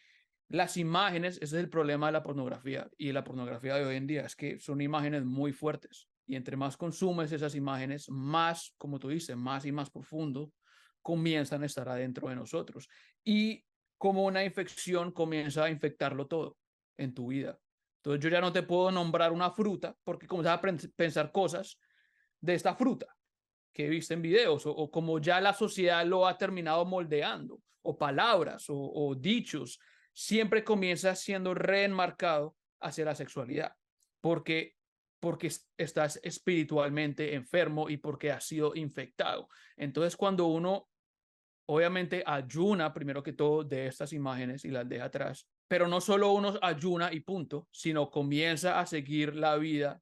las imágenes, ese es el problema de la pornografía y la pornografía de hoy en día, es que son imágenes muy fuertes y entre más consumes esas imágenes, más, como tú dices, más y más profundo comienzan a estar adentro de nosotros y como una infección comienza a infectarlo todo en tu vida. Entonces yo ya no te puedo nombrar una fruta porque comienzas a pensar cosas de esta fruta que viste en videos o como ya la sociedad lo ha terminado moldeando, o palabras o dichos, siempre comienza siendo reenmarcado hacia la sexualidad, porque, porque estás espiritualmente enfermo y porque has sido infectado. Entonces, cuando uno obviamente ayuna primero que todo de estas imágenes y las deja atrás, pero no solo uno ayuna y punto, sino comienza a seguir la vida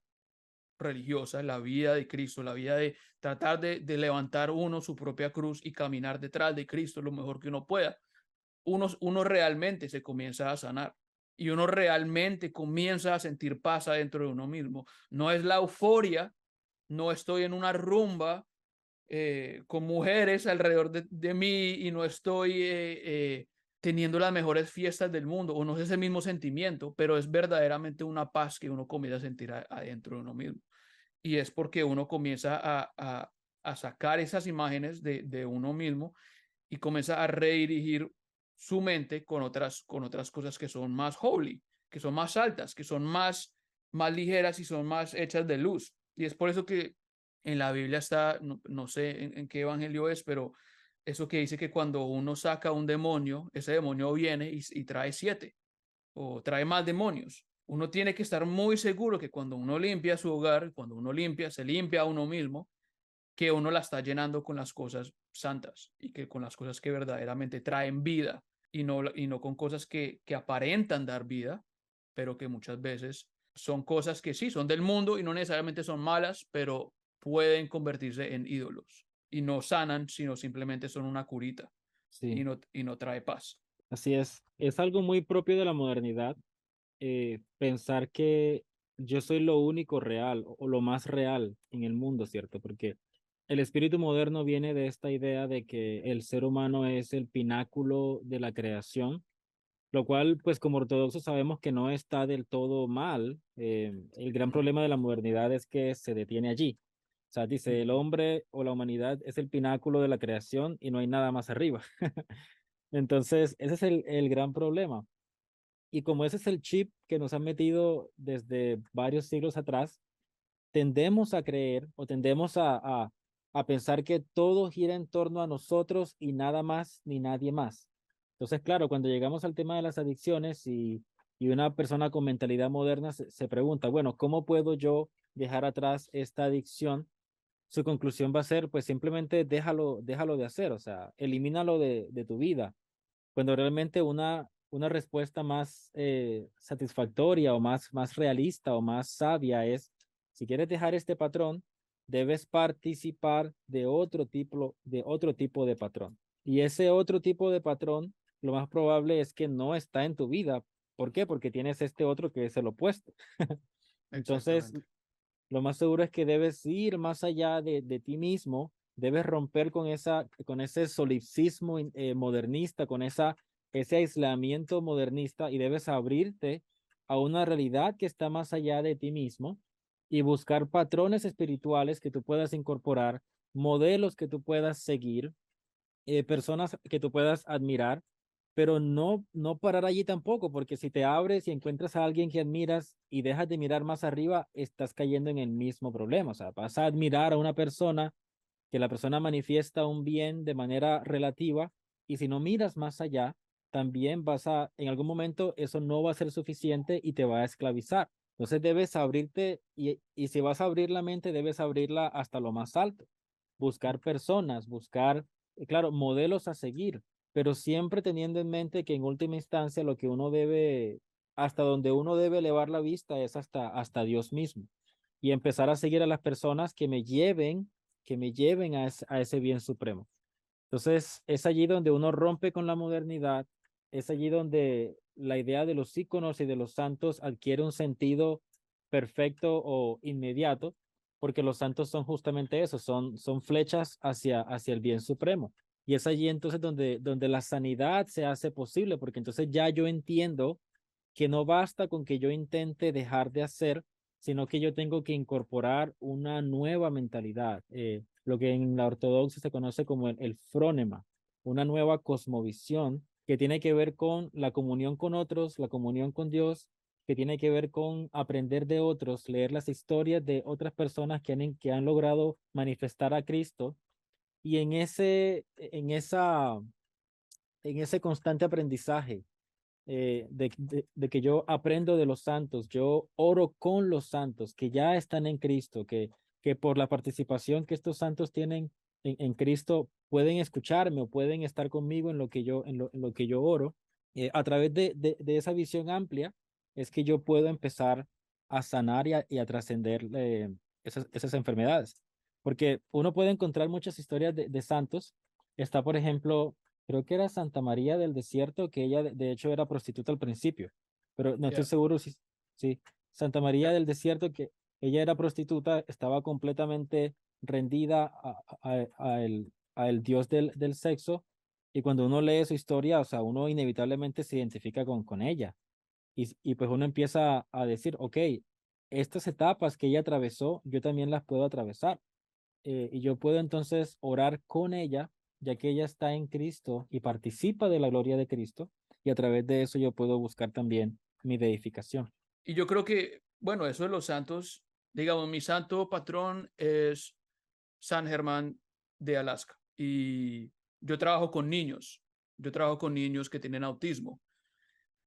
religiosa, la vida de Cristo, la vida de tratar de levantar uno su propia cruz y caminar detrás de Cristo lo mejor que uno pueda, uno realmente se comienza a sanar y uno realmente comienza a sentir paz adentro de uno mismo. No es la euforia, no estoy en una rumba con mujeres alrededor de mí y no estoy teniendo las mejores fiestas del mundo, o no es ese mismo sentimiento, pero es verdaderamente una paz que uno comienza a sentir adentro de uno mismo. Y es porque uno comienza a sacar esas imágenes de uno mismo y comienza a redirigir su mente con otras cosas que son más holy, que son más altas, que son más ligeras y son más hechas de luz. Y es por eso que En la Biblia está, no sé en qué evangelio es, pero eso que dice que cuando uno saca un demonio, ese demonio viene y trae 7 o trae más demonios. Uno tiene que estar muy seguro que cuando uno limpia su hogar, cuando uno limpia, se limpia a uno mismo, que uno la está llenando con las cosas santas y que con las cosas que verdaderamente traen vida y no con cosas que aparentan dar vida, pero que muchas veces son cosas que sí son del mundo y no necesariamente son malas, pero pueden convertirse en ídolos y no sanan, sino simplemente son una curita Sí, y no trae paz. así es. Es algo muy propio de la modernidad, pensar que yo soy lo único real o lo más real en el mundo, ¿cierto? Porque el espíritu moderno viene de esta idea de que el ser humano es el pináculo de la creación, lo cual, pues como ortodoxos sabemos que no está del todo mal. El gran Mm, problema de la modernidad es que se detiene allí. O sea, dice, el ujú. hombre o la humanidad es el pináculo de la creación y no hay nada más arriba. Entonces, ese es el gran problema. Y como ese es el chip que nos han metido desde varios siglos atrás, tendemos a creer o tendemos a pensar que todo gira en torno a nosotros y nada más ni nadie más. Entonces, claro, cuando llegamos al tema de las adicciones y una persona con mentalidad moderna se pregunta, bueno, ¿cómo puedo yo dejar atrás esta adicción? Su conclusión va a ser, pues simplemente déjalo de hacer, o sea, elimínalo de tu vida cuando realmente una respuesta más satisfactoria o más realista o más sabia es, si quieres dejar este patrón, debes participar de otro tipo de patrón. Y ese otro tipo de patrón, lo más probable es que no está en tu vida. ¿Por qué? Porque tienes este otro que es el opuesto. Entonces, Exactamente. lo más seguro es que debes ir más allá de ti mismo, debes romper con ese solipsismo modernista, ese aislamiento modernista y debes abrirte a una realidad que está más allá de ti mismo y buscar patrones espirituales que tú puedas incorporar, modelos que tú puedas seguir, personas que tú puedas admirar, pero no parar allí tampoco, porque si te abres y encuentras a alguien que admiras y dejas de mirar más arriba, estás cayendo en el mismo problema. O sea, vas a admirar a una persona que la persona manifiesta un bien de manera relativa y si no miras más allá, también en algún momento eso no va a ser suficiente y te va a esclavizar. Entonces debes abrirte y si vas a abrir la mente, debes abrirla hasta lo más alto. Buscar personas, buscar, claro, modelos a seguir, pero siempre teniendo en mente que en última instancia lo que uno debe, hasta donde uno debe elevar la vista es hasta Dios mismo y empezar a seguir a las personas que me lleven a ese bien supremo. Entonces, es allí donde uno rompe con la modernidad, es allí donde la idea de los íconos y de los santos adquiere un sentido perfecto o inmediato, porque los santos son justamente eso, son flechas hacia el bien supremo. Y es allí entonces donde la sanidad se hace posible, porque entonces ya yo entiendo que no basta con que yo intente dejar de hacer, sino que yo tengo que incorporar una nueva mentalidad, lo que en la ortodoxia se conoce como el frónema, una nueva cosmovisión que tiene que ver con la comunión con otros, la comunión con Dios, que tiene que ver con aprender de otros, leer las historias de otras personas que han logrado manifestar a Cristo y en ese constante aprendizaje de que yo aprendo de los santos, yo oro con los santos que ya están en Cristo, que por la participación que estos santos tienen en Cristo pueden escucharme o pueden estar conmigo en lo que en lo que yo oro. A través de esa visión amplia es que yo puedo empezar a sanar y a trascender esas enfermedades. Porque uno puede encontrar muchas historias de santos. Está, por ejemplo, creo que era Santa María del Desierto, que ella de hecho era prostituta al principio, pero no estoy Ya. seguro si Santa María del Desierto, que ella era prostituta, estaba completamente rendida a el Dios del sexo, y cuando uno lee su historia, o sea, uno inevitablemente se identifica con ella, y pues uno empieza a decir, ok, estas etapas que ella atravesó, yo también las puedo atravesar y yo puedo entonces orar con ella, ya que ella está en Cristo y participa de la gloria de Cristo, y a través de eso yo puedo buscar también mi deificación. Y yo creo que, bueno, eso de los santos, digamos, mi santo patrón es San Germán de Alaska y yo trabajo con niños. Yo trabajo con niños que tienen autismo.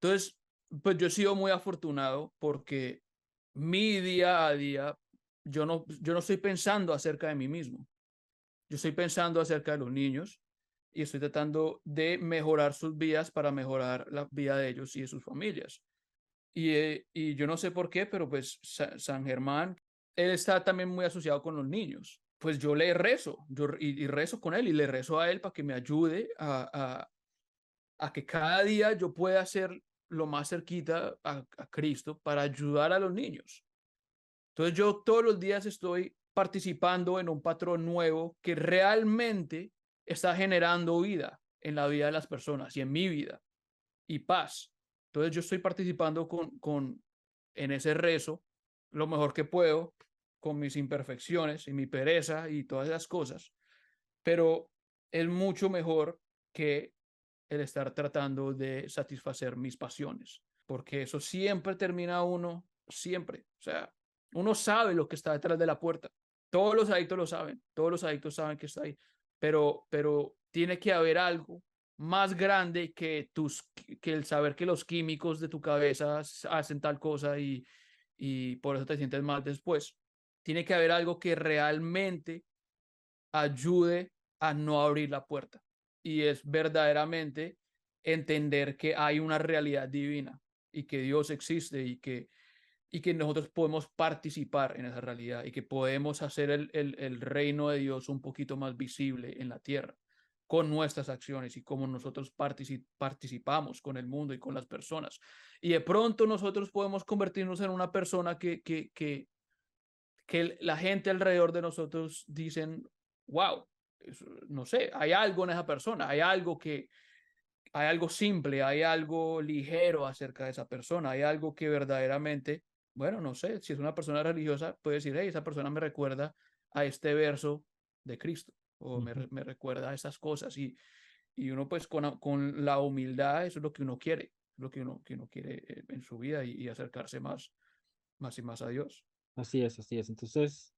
Entonces, pues yo he sido muy afortunado porque mi día a día, yo no estoy pensando acerca de mí mismo. Yo estoy pensando acerca de los niños y estoy tratando de mejorar sus vidas para mejorar la vida de ellos y de sus familias. Y yo no sé por qué, pero pues San Germán, él está también muy asociado con los niños. Pues yo le rezo, y rezo con él y le rezo a él para que me ayude a que cada día yo pueda ser lo más cerquita a Cristo para ayudar a los niños. Entonces yo todos los días estoy participando en un patrón nuevo que realmente está generando vida en la vida de las personas y en mi vida y paz. Entonces yo estoy participando en ese rezo lo mejor que puedo con mis imperfecciones y mi pereza y todas esas cosas, pero es mucho mejor que el estar tratando de satisfacer mis pasiones, porque eso siempre termina uno, siempre. O sea, uno sabe lo que está detrás de la puerta. Todos los adictos lo saben, todos los adictos saben que está ahí, pero tiene que haber algo más grande que el saber que los químicos de tu cabeza hacen tal cosa y por eso te sientes mal después. Tiene que haber algo que realmente ayude a no abrir la puerta. Y es verdaderamente entender que hay una realidad divina y que Dios existe y que nosotros podemos participar en esa realidad y que podemos hacer el reino de Dios un poquito más visible en la tierra con nuestras acciones y cómo nosotros participamos con el mundo y con las personas. Y de pronto nosotros podemos convertirnos en una persona que la gente alrededor de nosotros dicen, wow, no sé, hay algo en esa persona, hay algo simple, hay algo ligero acerca de esa persona, hay algo que verdaderamente, bueno, no sé, si es una persona religiosa, puede decir, hey, esa persona me recuerda a este verso de Cristo o Ujú. me recuerda a esas cosas y uno pues con la humildad, eso es lo que uno quiere, lo que uno quiere en su vida y acercarse más y más a Dios. Así es, así es. Entonces,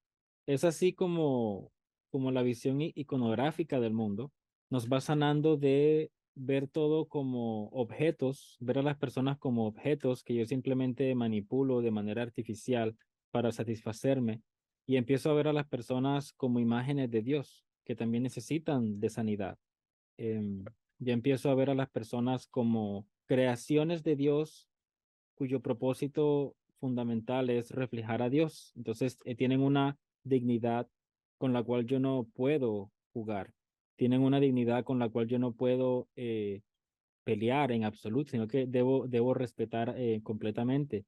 es así como la visión iconográfica del mundo nos va sanando de ver todo como objetos, ver a las personas como objetos que yo simplemente manipulo de manera artificial para satisfacerme y empiezo a ver a las personas como imágenes de Dios que también necesitan de sanidad. Em, ya empiezo a ver a las personas como creaciones de Dios cuyo propósito fundamental es reflejar a Dios. Entonces, tienen una dignidad con la cual yo no puedo jugar. Tienen una dignidad con la cual yo no puedo pelear en absoluto, sino que debo respetar completamente.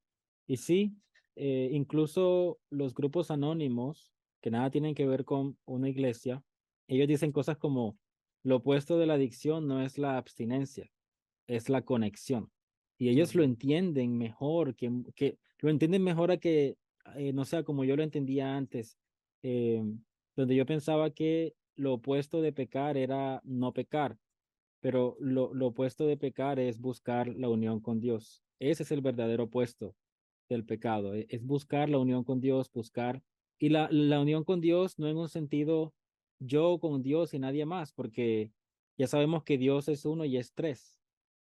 Y sí, incluso los grupos anónimos, que nada tienen que ver con una iglesia, ellos dicen cosas como, lo opuesto de la adicción no es la abstinencia, es la conexión. Y ellos lo Ujú. entienden mejor, que lo entienden mejor a que, no sea como yo lo entendía antes, eh, donde yo pensaba que lo opuesto de pecar era no pecar, pero lo opuesto de pecar es buscar la unión con Dios. Ese es el verdadero opuesto del pecado, es buscar la unión con Dios, buscar, y la unión con Dios no en un sentido yo con Dios y nadie más, porque ya sabemos que Dios es uno y es tres.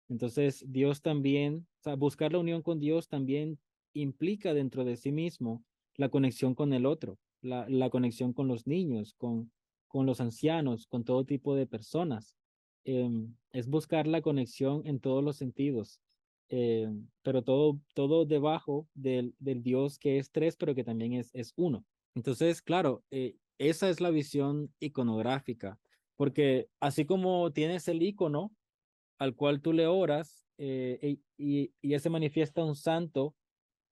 Entonces, Dios también, o sea, buscar la unión con Dios también implica dentro de sí mismo la conexión con el otro, la conexión con los niños, con los ancianos, con todo tipo de personas. Es buscar la conexión en todos los sentidos, pero todo debajo del Dios que es tres, pero que también es uno. Entonces, claro, esa es la visión iconográfica, porque así como tienes el icono al cual tú le oras y ese manifiesta un santo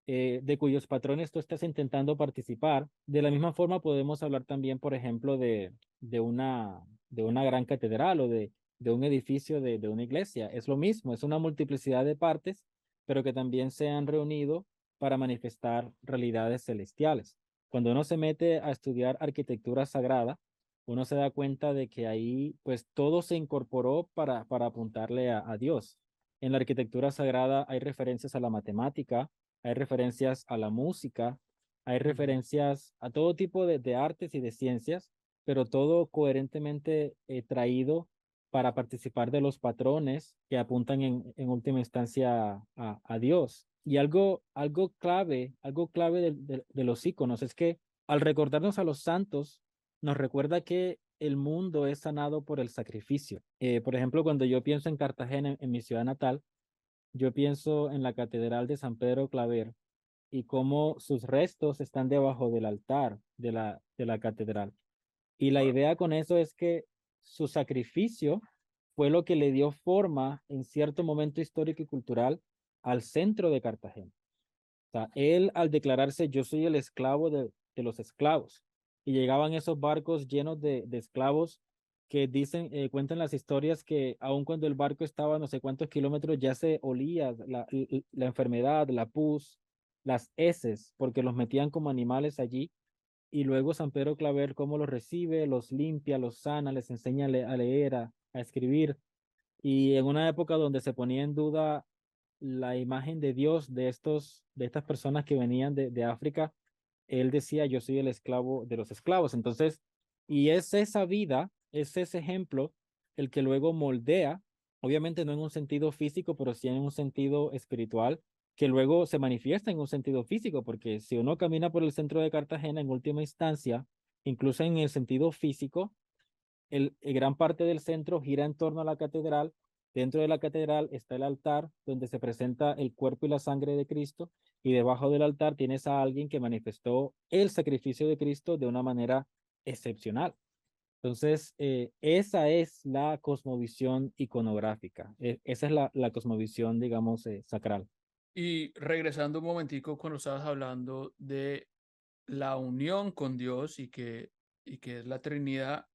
de cuyos patrones tú estás intentando participar. De la misma forma podemos hablar también, por ejemplo, de de una gran catedral o de un edificio de una iglesia. Es lo mismo, es una multiplicidad de partes, pero que también se han reunido para manifestar realidades celestiales. Cuando uno se mete a estudiar arquitectura sagrada, uno se da cuenta de que ahí pues todo se incorporó para apuntarle a Dios. En la arquitectura sagrada hay referencias a la matemática, hay referencias a la música, hay Ujú. referencias a todo tipo de artes y de ciencias, pero todo coherentemente traído para participar de los patrones que apuntan en última instancia a Dios. Y algo clave de los íconos es que al recordarnos a los santos, nos recuerda que el mundo es sanado por el sacrificio. Por ejemplo, cuando yo pienso en Cartagena, en mi ciudad natal, yo pienso en la Catedral de San Pedro Claver y cómo sus restos están debajo del altar de la catedral. Y la Wow. idea con eso es que su sacrificio fue lo que le dio forma en cierto momento histórico y cultural al centro de Cartagena. O sea, él al declararse yo soy el esclavo de los esclavos, y llegaban esos barcos llenos de esclavos que dicen, cuentan las historias que aun cuando el barco estaba a no sé cuántos kilómetros ya se olía la enfermedad, la pus, las heces, porque los metían como animales allí. Y luego San Pedro Claver cómo los recibe, los limpia, los sana, les enseña a leer, a escribir. Y en una época donde se ponía en duda la imagen de Dios de estas personas que venían de África, él decía, yo soy el esclavo de los esclavos. Entonces, y es esa vida, es ese ejemplo el que luego moldea, obviamente no en un sentido físico, pero sí en un sentido espiritual, que luego se manifiesta en un sentido físico, porque si uno camina por el centro de Cartagena, en última instancia, incluso en el sentido físico, gran parte del centro gira en torno a la catedral. Dentro de la catedral está el altar donde se presenta el cuerpo y la sangre de Cristo, y debajo del altar tienes a alguien que manifestó el sacrificio de Cristo de una manera excepcional. Entonces, esa es la cosmovisión iconográfica. Esa es la cosmovisión, digamos, sacral. Y regresando un momentico cuando estabas hablando de la unión con Dios y que es la Trinidad,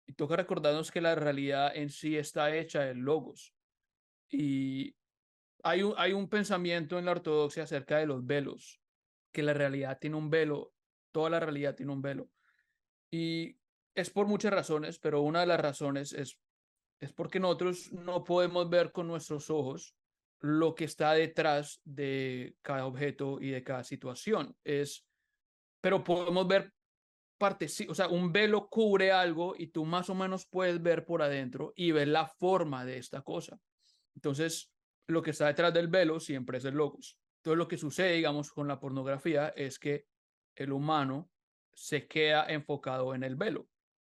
y toca recordarnos que la realidad en sí está hecha de logos. Y hay un pensamiento en la ortodoxia acerca de los velos, que la realidad tiene un velo, toda la realidad tiene un velo. Y es por muchas razones, pero una de las razones es porque nosotros no podemos ver con nuestros ojos lo que está detrás de cada objeto y de cada situación. Pero podemos ver partes, sí, o sea, un velo cubre algo y tú más o menos puedes ver por adentro y ver la forma de esta cosa. Entonces, lo que está detrás del velo siempre es el logos. Entonces, lo que sucede, digamos, con la pornografía es que el humano se queda enfocado en el velo,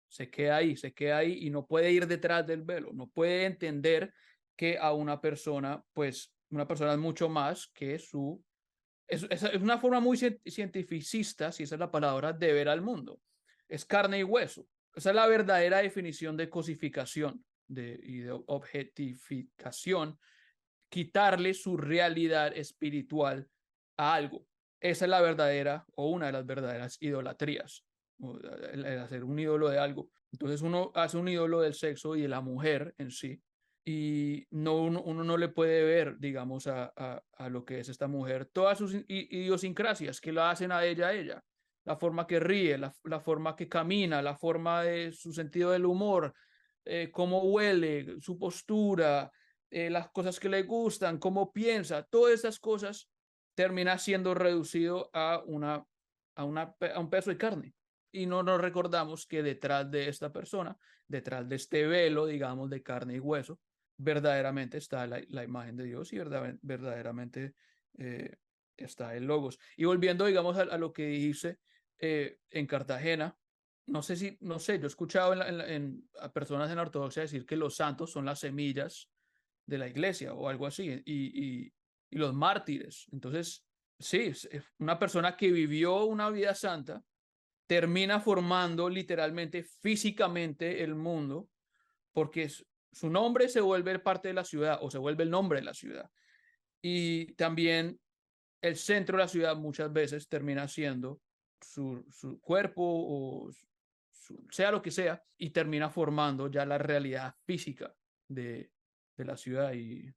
se queda ahí y no puede ir detrás del velo, no puede entender que a una persona, pues, una persona es mucho más que su es una forma muy cientificista, si esa es la palabra, de ver al mundo. Es carne y hueso. Esa es la verdadera definición de cosificación y de objetificación, quitarle su realidad espiritual a algo. Esa es la verdadera o una de las verdaderas idolatrías, el hacer un ídolo de algo. Entonces uno hace un ídolo del sexo y de la mujer en sí, y uno no le puede ver, digamos, a lo que es esta mujer, todas sus idiosincrasias que la hacen a ella, la forma que ríe, la forma que camina, la forma de su sentido del humor, cómo huele, su postura, las cosas que le gustan, cómo piensa, todas esas cosas termina siendo reducido a un pedazo de carne. Y no nos recordamos que detrás de esta persona, detrás de este velo, digamos, de carne y hueso, verdaderamente está la imagen de Dios y verdaderamente eh, está el logos. Y volviendo, digamos, a lo que dijiste en Cartagena, no sé, yo he escuchado a personas en la ortodoxia decir que los santos son las semillas de la iglesia o algo así, y los mártires. Entonces, sí, es una persona que vivió una vida santa termina formando literalmente, físicamente el mundo, porque su nombre se vuelve parte de la ciudad o se vuelve el nombre de la ciudad. Y también el centro de la ciudad muchas veces termina siendo su cuerpo o sea lo que sea, y termina formando ya la realidad física de la ciudad. Y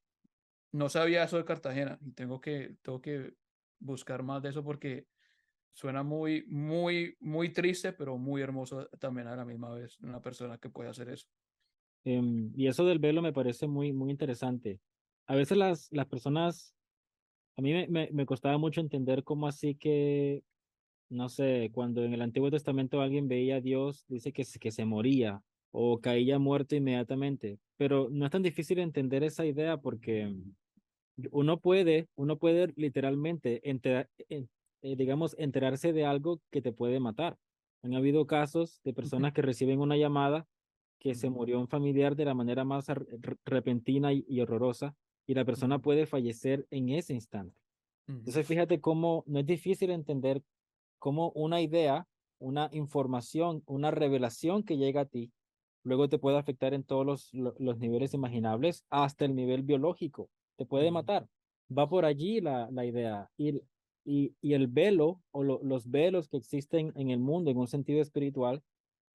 no sabía eso de Cartagena y tengo que buscar más de eso porque suena muy, muy, muy triste, pero muy hermoso también a la misma vez, una persona que puede hacer eso. Y eso del velo me parece muy interesante. A veces las personas, a mí me costaba mucho entender cómo así que no sé, cuando en el Antiguo Testamento alguien veía a Dios, dice que se moría o caía muerto inmediatamente. Pero no es tan difícil entender esa idea porque uno puede literalmente digamos, enterarse de algo que te puede matar. Han habido casos de personas que reciben una llamada que se Ujú, murió un familiar de la manera más repentina y horrorosa, y la persona ujú, puede fallecer en ese instante. ujú, Entonces, fíjate cómo no es difícil entender cómo una idea, una información, una revelación que llega a ti, luego te puede afectar en todos los niveles imaginables, hasta el nivel biológico, te puede ujú, matar. Va por allí la idea. Y el velo o los velos que existen en el mundo en un sentido espiritual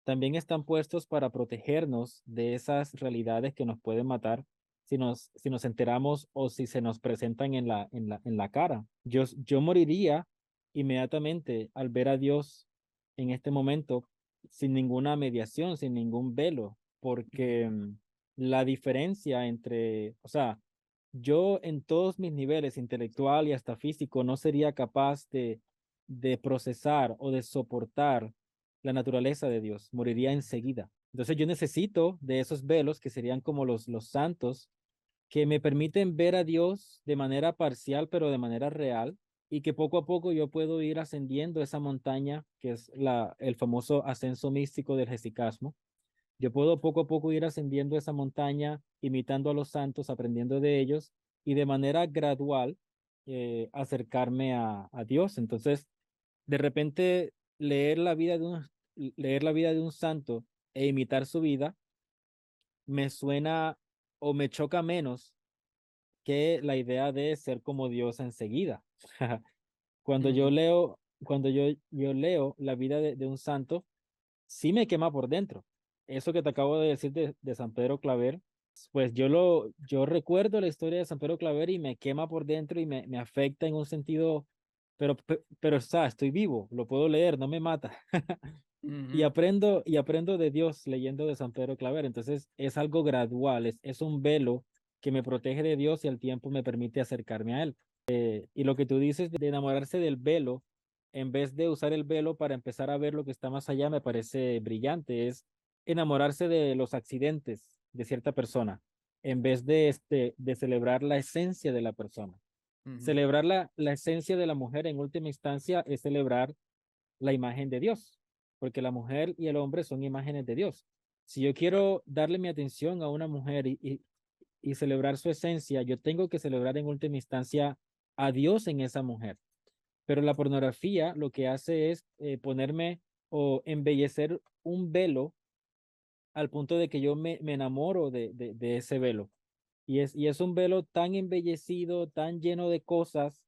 también están puestos para protegernos de esas realidades que nos pueden matar si nos enteramos o si se nos presentan en la cara. Yo moriría inmediatamente al ver a Dios en este momento sin ninguna mediación, sin ningún velo, ujú, porque la diferencia o sea, yo en todos mis niveles, intelectual y hasta físico, no sería capaz de procesar o de soportar la naturaleza de Dios, moriría enseguida. Entonces yo necesito de esos velos que serían como los santos, que me permiten ver a Dios de manera parcial, pero de manera real, y que poco a poco yo puedo ir ascendiendo esa montaña, que es el famoso ascenso místico del hesychasmo. Yo puedo poco a poco ir ascendiendo esa montaña, imitando a los santos, aprendiendo de ellos, y de manera gradual acercarme a Dios. Entonces, de repente leer la vida de un santo e imitar su vida me suena o me choca menos que la idea de ser como Dios enseguida. Cuando yo ujú. leo, cuando yo leo la vida de un santo, sí me quema por dentro. Eso que te acabo de decir de San Pedro Claver, pues yo recuerdo la historia de San Pedro Claver y me quema por dentro y me afecta en un sentido, pero, estoy vivo, lo puedo leer, no me mata. Ujú. Y aprendo de Dios leyendo de San Pedro Claver. Entonces es algo gradual, es un velo que me protege de Dios y al tiempo me permite acercarme a Él. Y lo que tú dices de enamorarse del velo, en vez de usar el velo para empezar a ver lo que está más allá, me parece brillante. Es enamorarse de los accidentes de cierta persona, en vez de celebrar la esencia de la persona. Ujú. Celebrar la esencia de la mujer en última instancia es celebrar la imagen de Dios, porque la mujer y el hombre son imágenes de Dios. Si yo quiero darle mi atención a una mujer y celebrar su esencia, yo tengo que celebrar en última instancia a Dios en esa mujer. Pero la pornografía lo que hace es ponerme o embellecer un velo al punto de que yo me enamoro de ese velo. Y es un velo tan embellecido, tan lleno de cosas,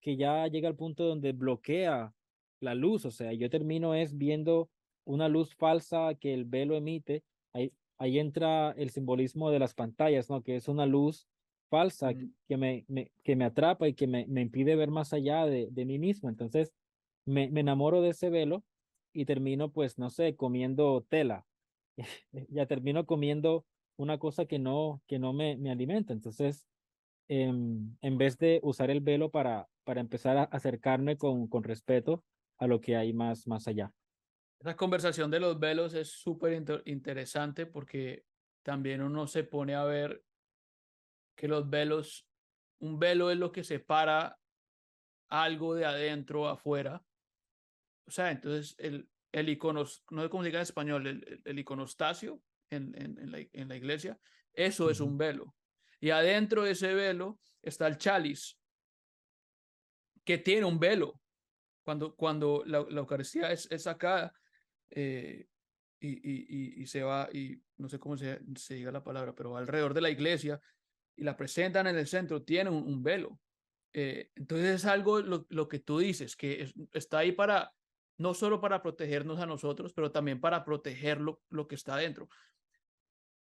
que ya llega al punto donde bloquea la luz. O sea, yo termino es viendo una luz falsa que el velo emite. Ahí entra el simbolismo de las pantallas, ¿no? Que es una luz falsa Ujú. que me atrapa y que me impide ver más allá de mí mismo. Entonces, me enamoro de ese velo y termino, pues, no sé, comiendo tela. Ya termino comiendo una cosa que no me alimenta. Entonces, en vez de usar el velo para empezar a acercarme con respeto a lo que hay más allá. Esa conversación de los velos es súper interesante porque también uno se pone a ver que los velos, un velo es lo que separa algo de adentro a afuera. O sea, entonces el iconos, no sé cómo se diga en español, el iconostasio en la iglesia, eso es Ujú, un velo. Y adentro de ese velo está el chaliz, que tiene un velo. Cuando la Eucaristía es sacada eh, y se va, y no sé cómo se diga la palabra, pero va alrededor de la iglesia y la presentan en el centro, tiene un velo. Entonces es algo lo que tú dices, que está ahí para, no solo para protegernos a nosotros, pero también para proteger lo que está adentro.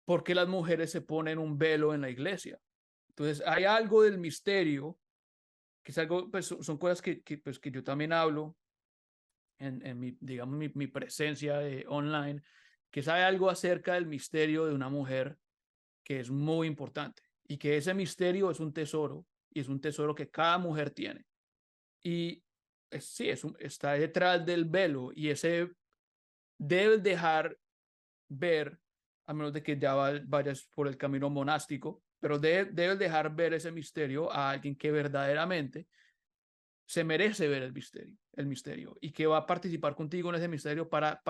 Porque las mujeres se ponen un velo en la iglesia. Entonces hay algo del misterio, que es algo, pues son cosas pues, que yo también hablo en mi, digamos, mi presencia online, que sabe algo acerca del misterio de una mujer que es muy importante y que ese misterio es un tesoro y es un tesoro que cada mujer tiene. Y sí, está detrás del velo y ese debes dejar ver, a menos de que ya vayas por el camino monástico, pero debes dejar ver ese misterio a alguien que verdaderamente se merece ver el misterio y que va a participar contigo en ese misterio para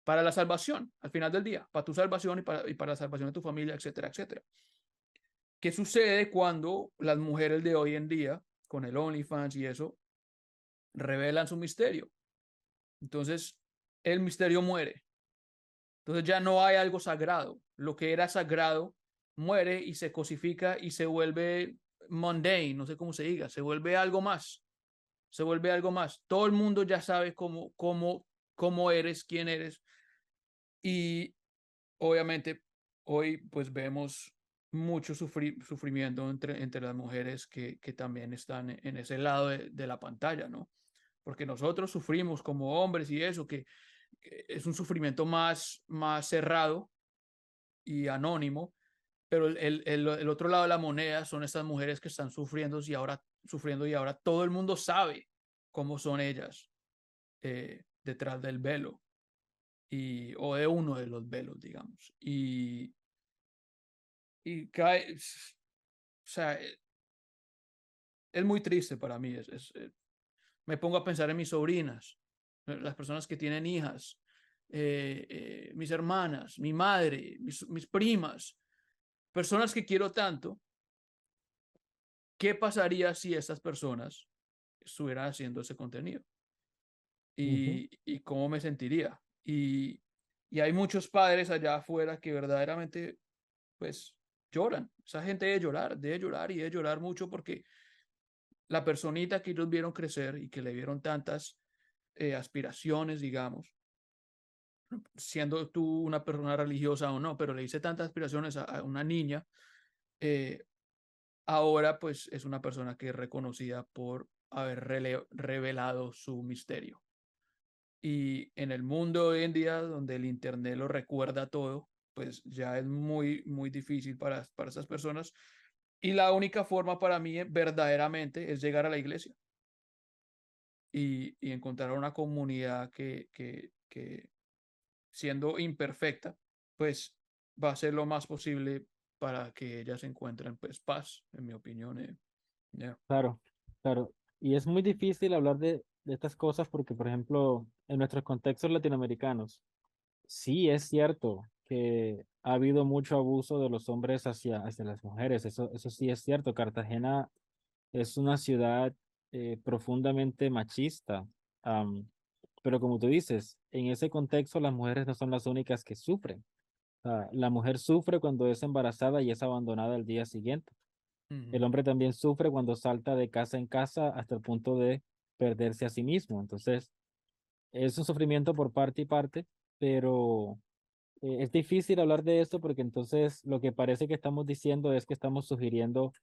la salvación al final del día, para tu salvación y para la salvación de tu familia, etcétera, etcétera. ¿Qué sucede cuando las mujeres de hoy en día, con el OnlyFans y eso, revelan su misterio? Entonces, el misterio muere. Entonces ya no hay algo sagrado. Lo que era sagrado muere y se cosifica y se vuelve mundane, no sé cómo se diga, se vuelve algo más, se vuelve algo más. Todo el mundo ya sabe cómo eres, quién eres. Y obviamente hoy pues vemos mucho sufrimiento entre las mujeres que también están en ese lado de la pantalla, ¿no? Porque nosotros sufrimos como hombres y eso, que es un sufrimiento más cerrado y anónimo, pero el otro lado de la moneda son estas mujeres que están sufriendo y ahora todo el mundo sabe cómo son ellas detrás del velo o de uno de los velos, digamos. Y cae, o sea, es muy triste para mí. Me pongo a pensar en mis sobrinas, las personas que tienen hijas, mis hermanas, mi madre, mis primas, personas que quiero tanto. ¿Qué pasaría si estas personas estuvieran haciendo ese contenido? Ujú, Y cómo me sentiría. Y hay muchos padres allá afuera que verdaderamente, pues, lloran. Esa gente debe llorar mucho porque la personita que ellos vieron crecer y que le vieron tantas aspiraciones, digamos, siendo tú una persona religiosa o no, pero le hice tantas aspiraciones a una niña, eh, ahora pues es una persona que es reconocida por haber revelado su misterio. Y en el mundo hoy en día, donde el Internet lo recuerda todo, pues ya es muy, muy difícil para esas personas. Y la única forma para mí verdaderamente es llegar a la iglesia y encontrar una comunidad que siendo imperfecta, pues va a ser lo más posible para que ellas encuentren pues paz, en mi opinión. Yeah. claro, claro. Y es muy difícil hablar de estas cosas porque, por ejemplo, en nuestros contextos latinoamericanos, sí es cierto que ha habido mucho abuso de los hombres hacia las mujeres. Eso sí es cierto. Cartagena es una ciudad profundamente machista. am, pero como tú dices, en ese contexto las mujeres no son las únicas que sufren. La mujer sufre cuando es embarazada y es abandonada al día siguiente. El Ujú. hombre también sufre cuando salta de casa en casa hasta el punto de perderse a sí mismo. Entonces, es un sufrimiento por parte y parte, pero es difícil hablar de esto porque entonces lo que parece que estamos diciendo es que estamos sugiriendo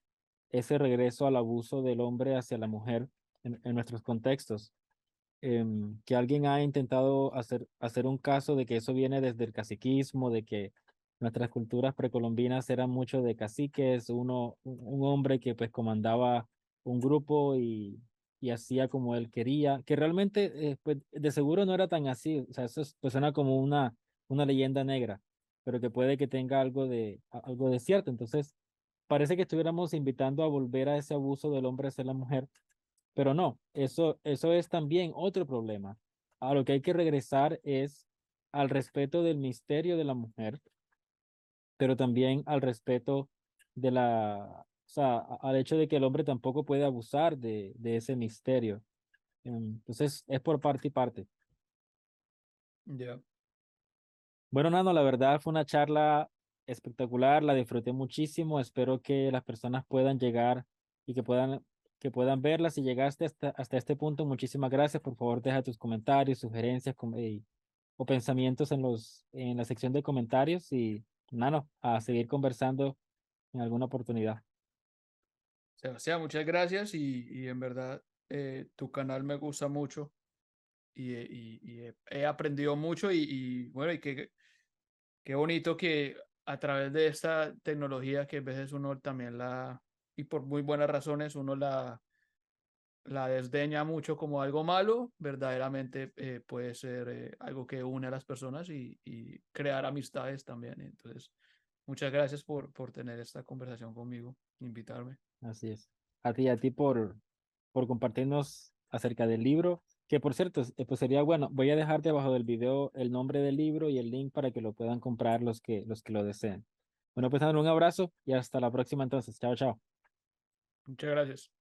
ese regreso al abuso del hombre hacia la mujer en nuestros contextos. Que alguien ha intentado hacer un caso de que eso viene desde el caciquismo, de que nuestras culturas precolombinas eran mucho de caciques, un hombre que pues comandaba un grupo y hacía como él quería, que realmente pues, de seguro no era tan así, o sea, pues suena como una leyenda negra, pero que puede que tenga algo de cierto. Entonces, parece que estuviéramos invitando a volver a ese abuso del hombre hacia la mujer, pero no, eso es también otro problema. A lo que hay que regresar es al respeto del misterio de la mujer, pero también al respeto o sea, al hecho de que el hombre tampoco puede abusar de ese misterio. Entonces, es por parte y parte. Ya. Bueno, Nano, la verdad fue una charla espectacular, la disfruté muchísimo. Espero que las personas puedan llegar y que puedan verla. Si llegaste hasta este punto, muchísimas gracias. Por favor, deja tus comentarios, sugerencias o pensamientos en la sección de comentarios y, Nano, a seguir conversando en alguna oportunidad. Sebastián, muchas gracias y en verdad tu canal me gusta mucho y he aprendido mucho bueno, y qué bonito que a través de esta tecnología que a veces uno también y por muy buenas razones, uno la desdeña mucho como algo malo, verdaderamente puede ser algo que une a las personas y crear amistades también. Entonces, muchas gracias por tener esta conversación conmigo, invitarme. Así es. A ti por compartirnos acerca del libro, que por cierto, pues sería bueno, voy a dejar debajo del video el nombre del libro y el link para que lo puedan comprar los que lo deseen. Bueno, pues Andrew, un abrazo y hasta la próxima entonces. Chao, chao. Muchas gracias.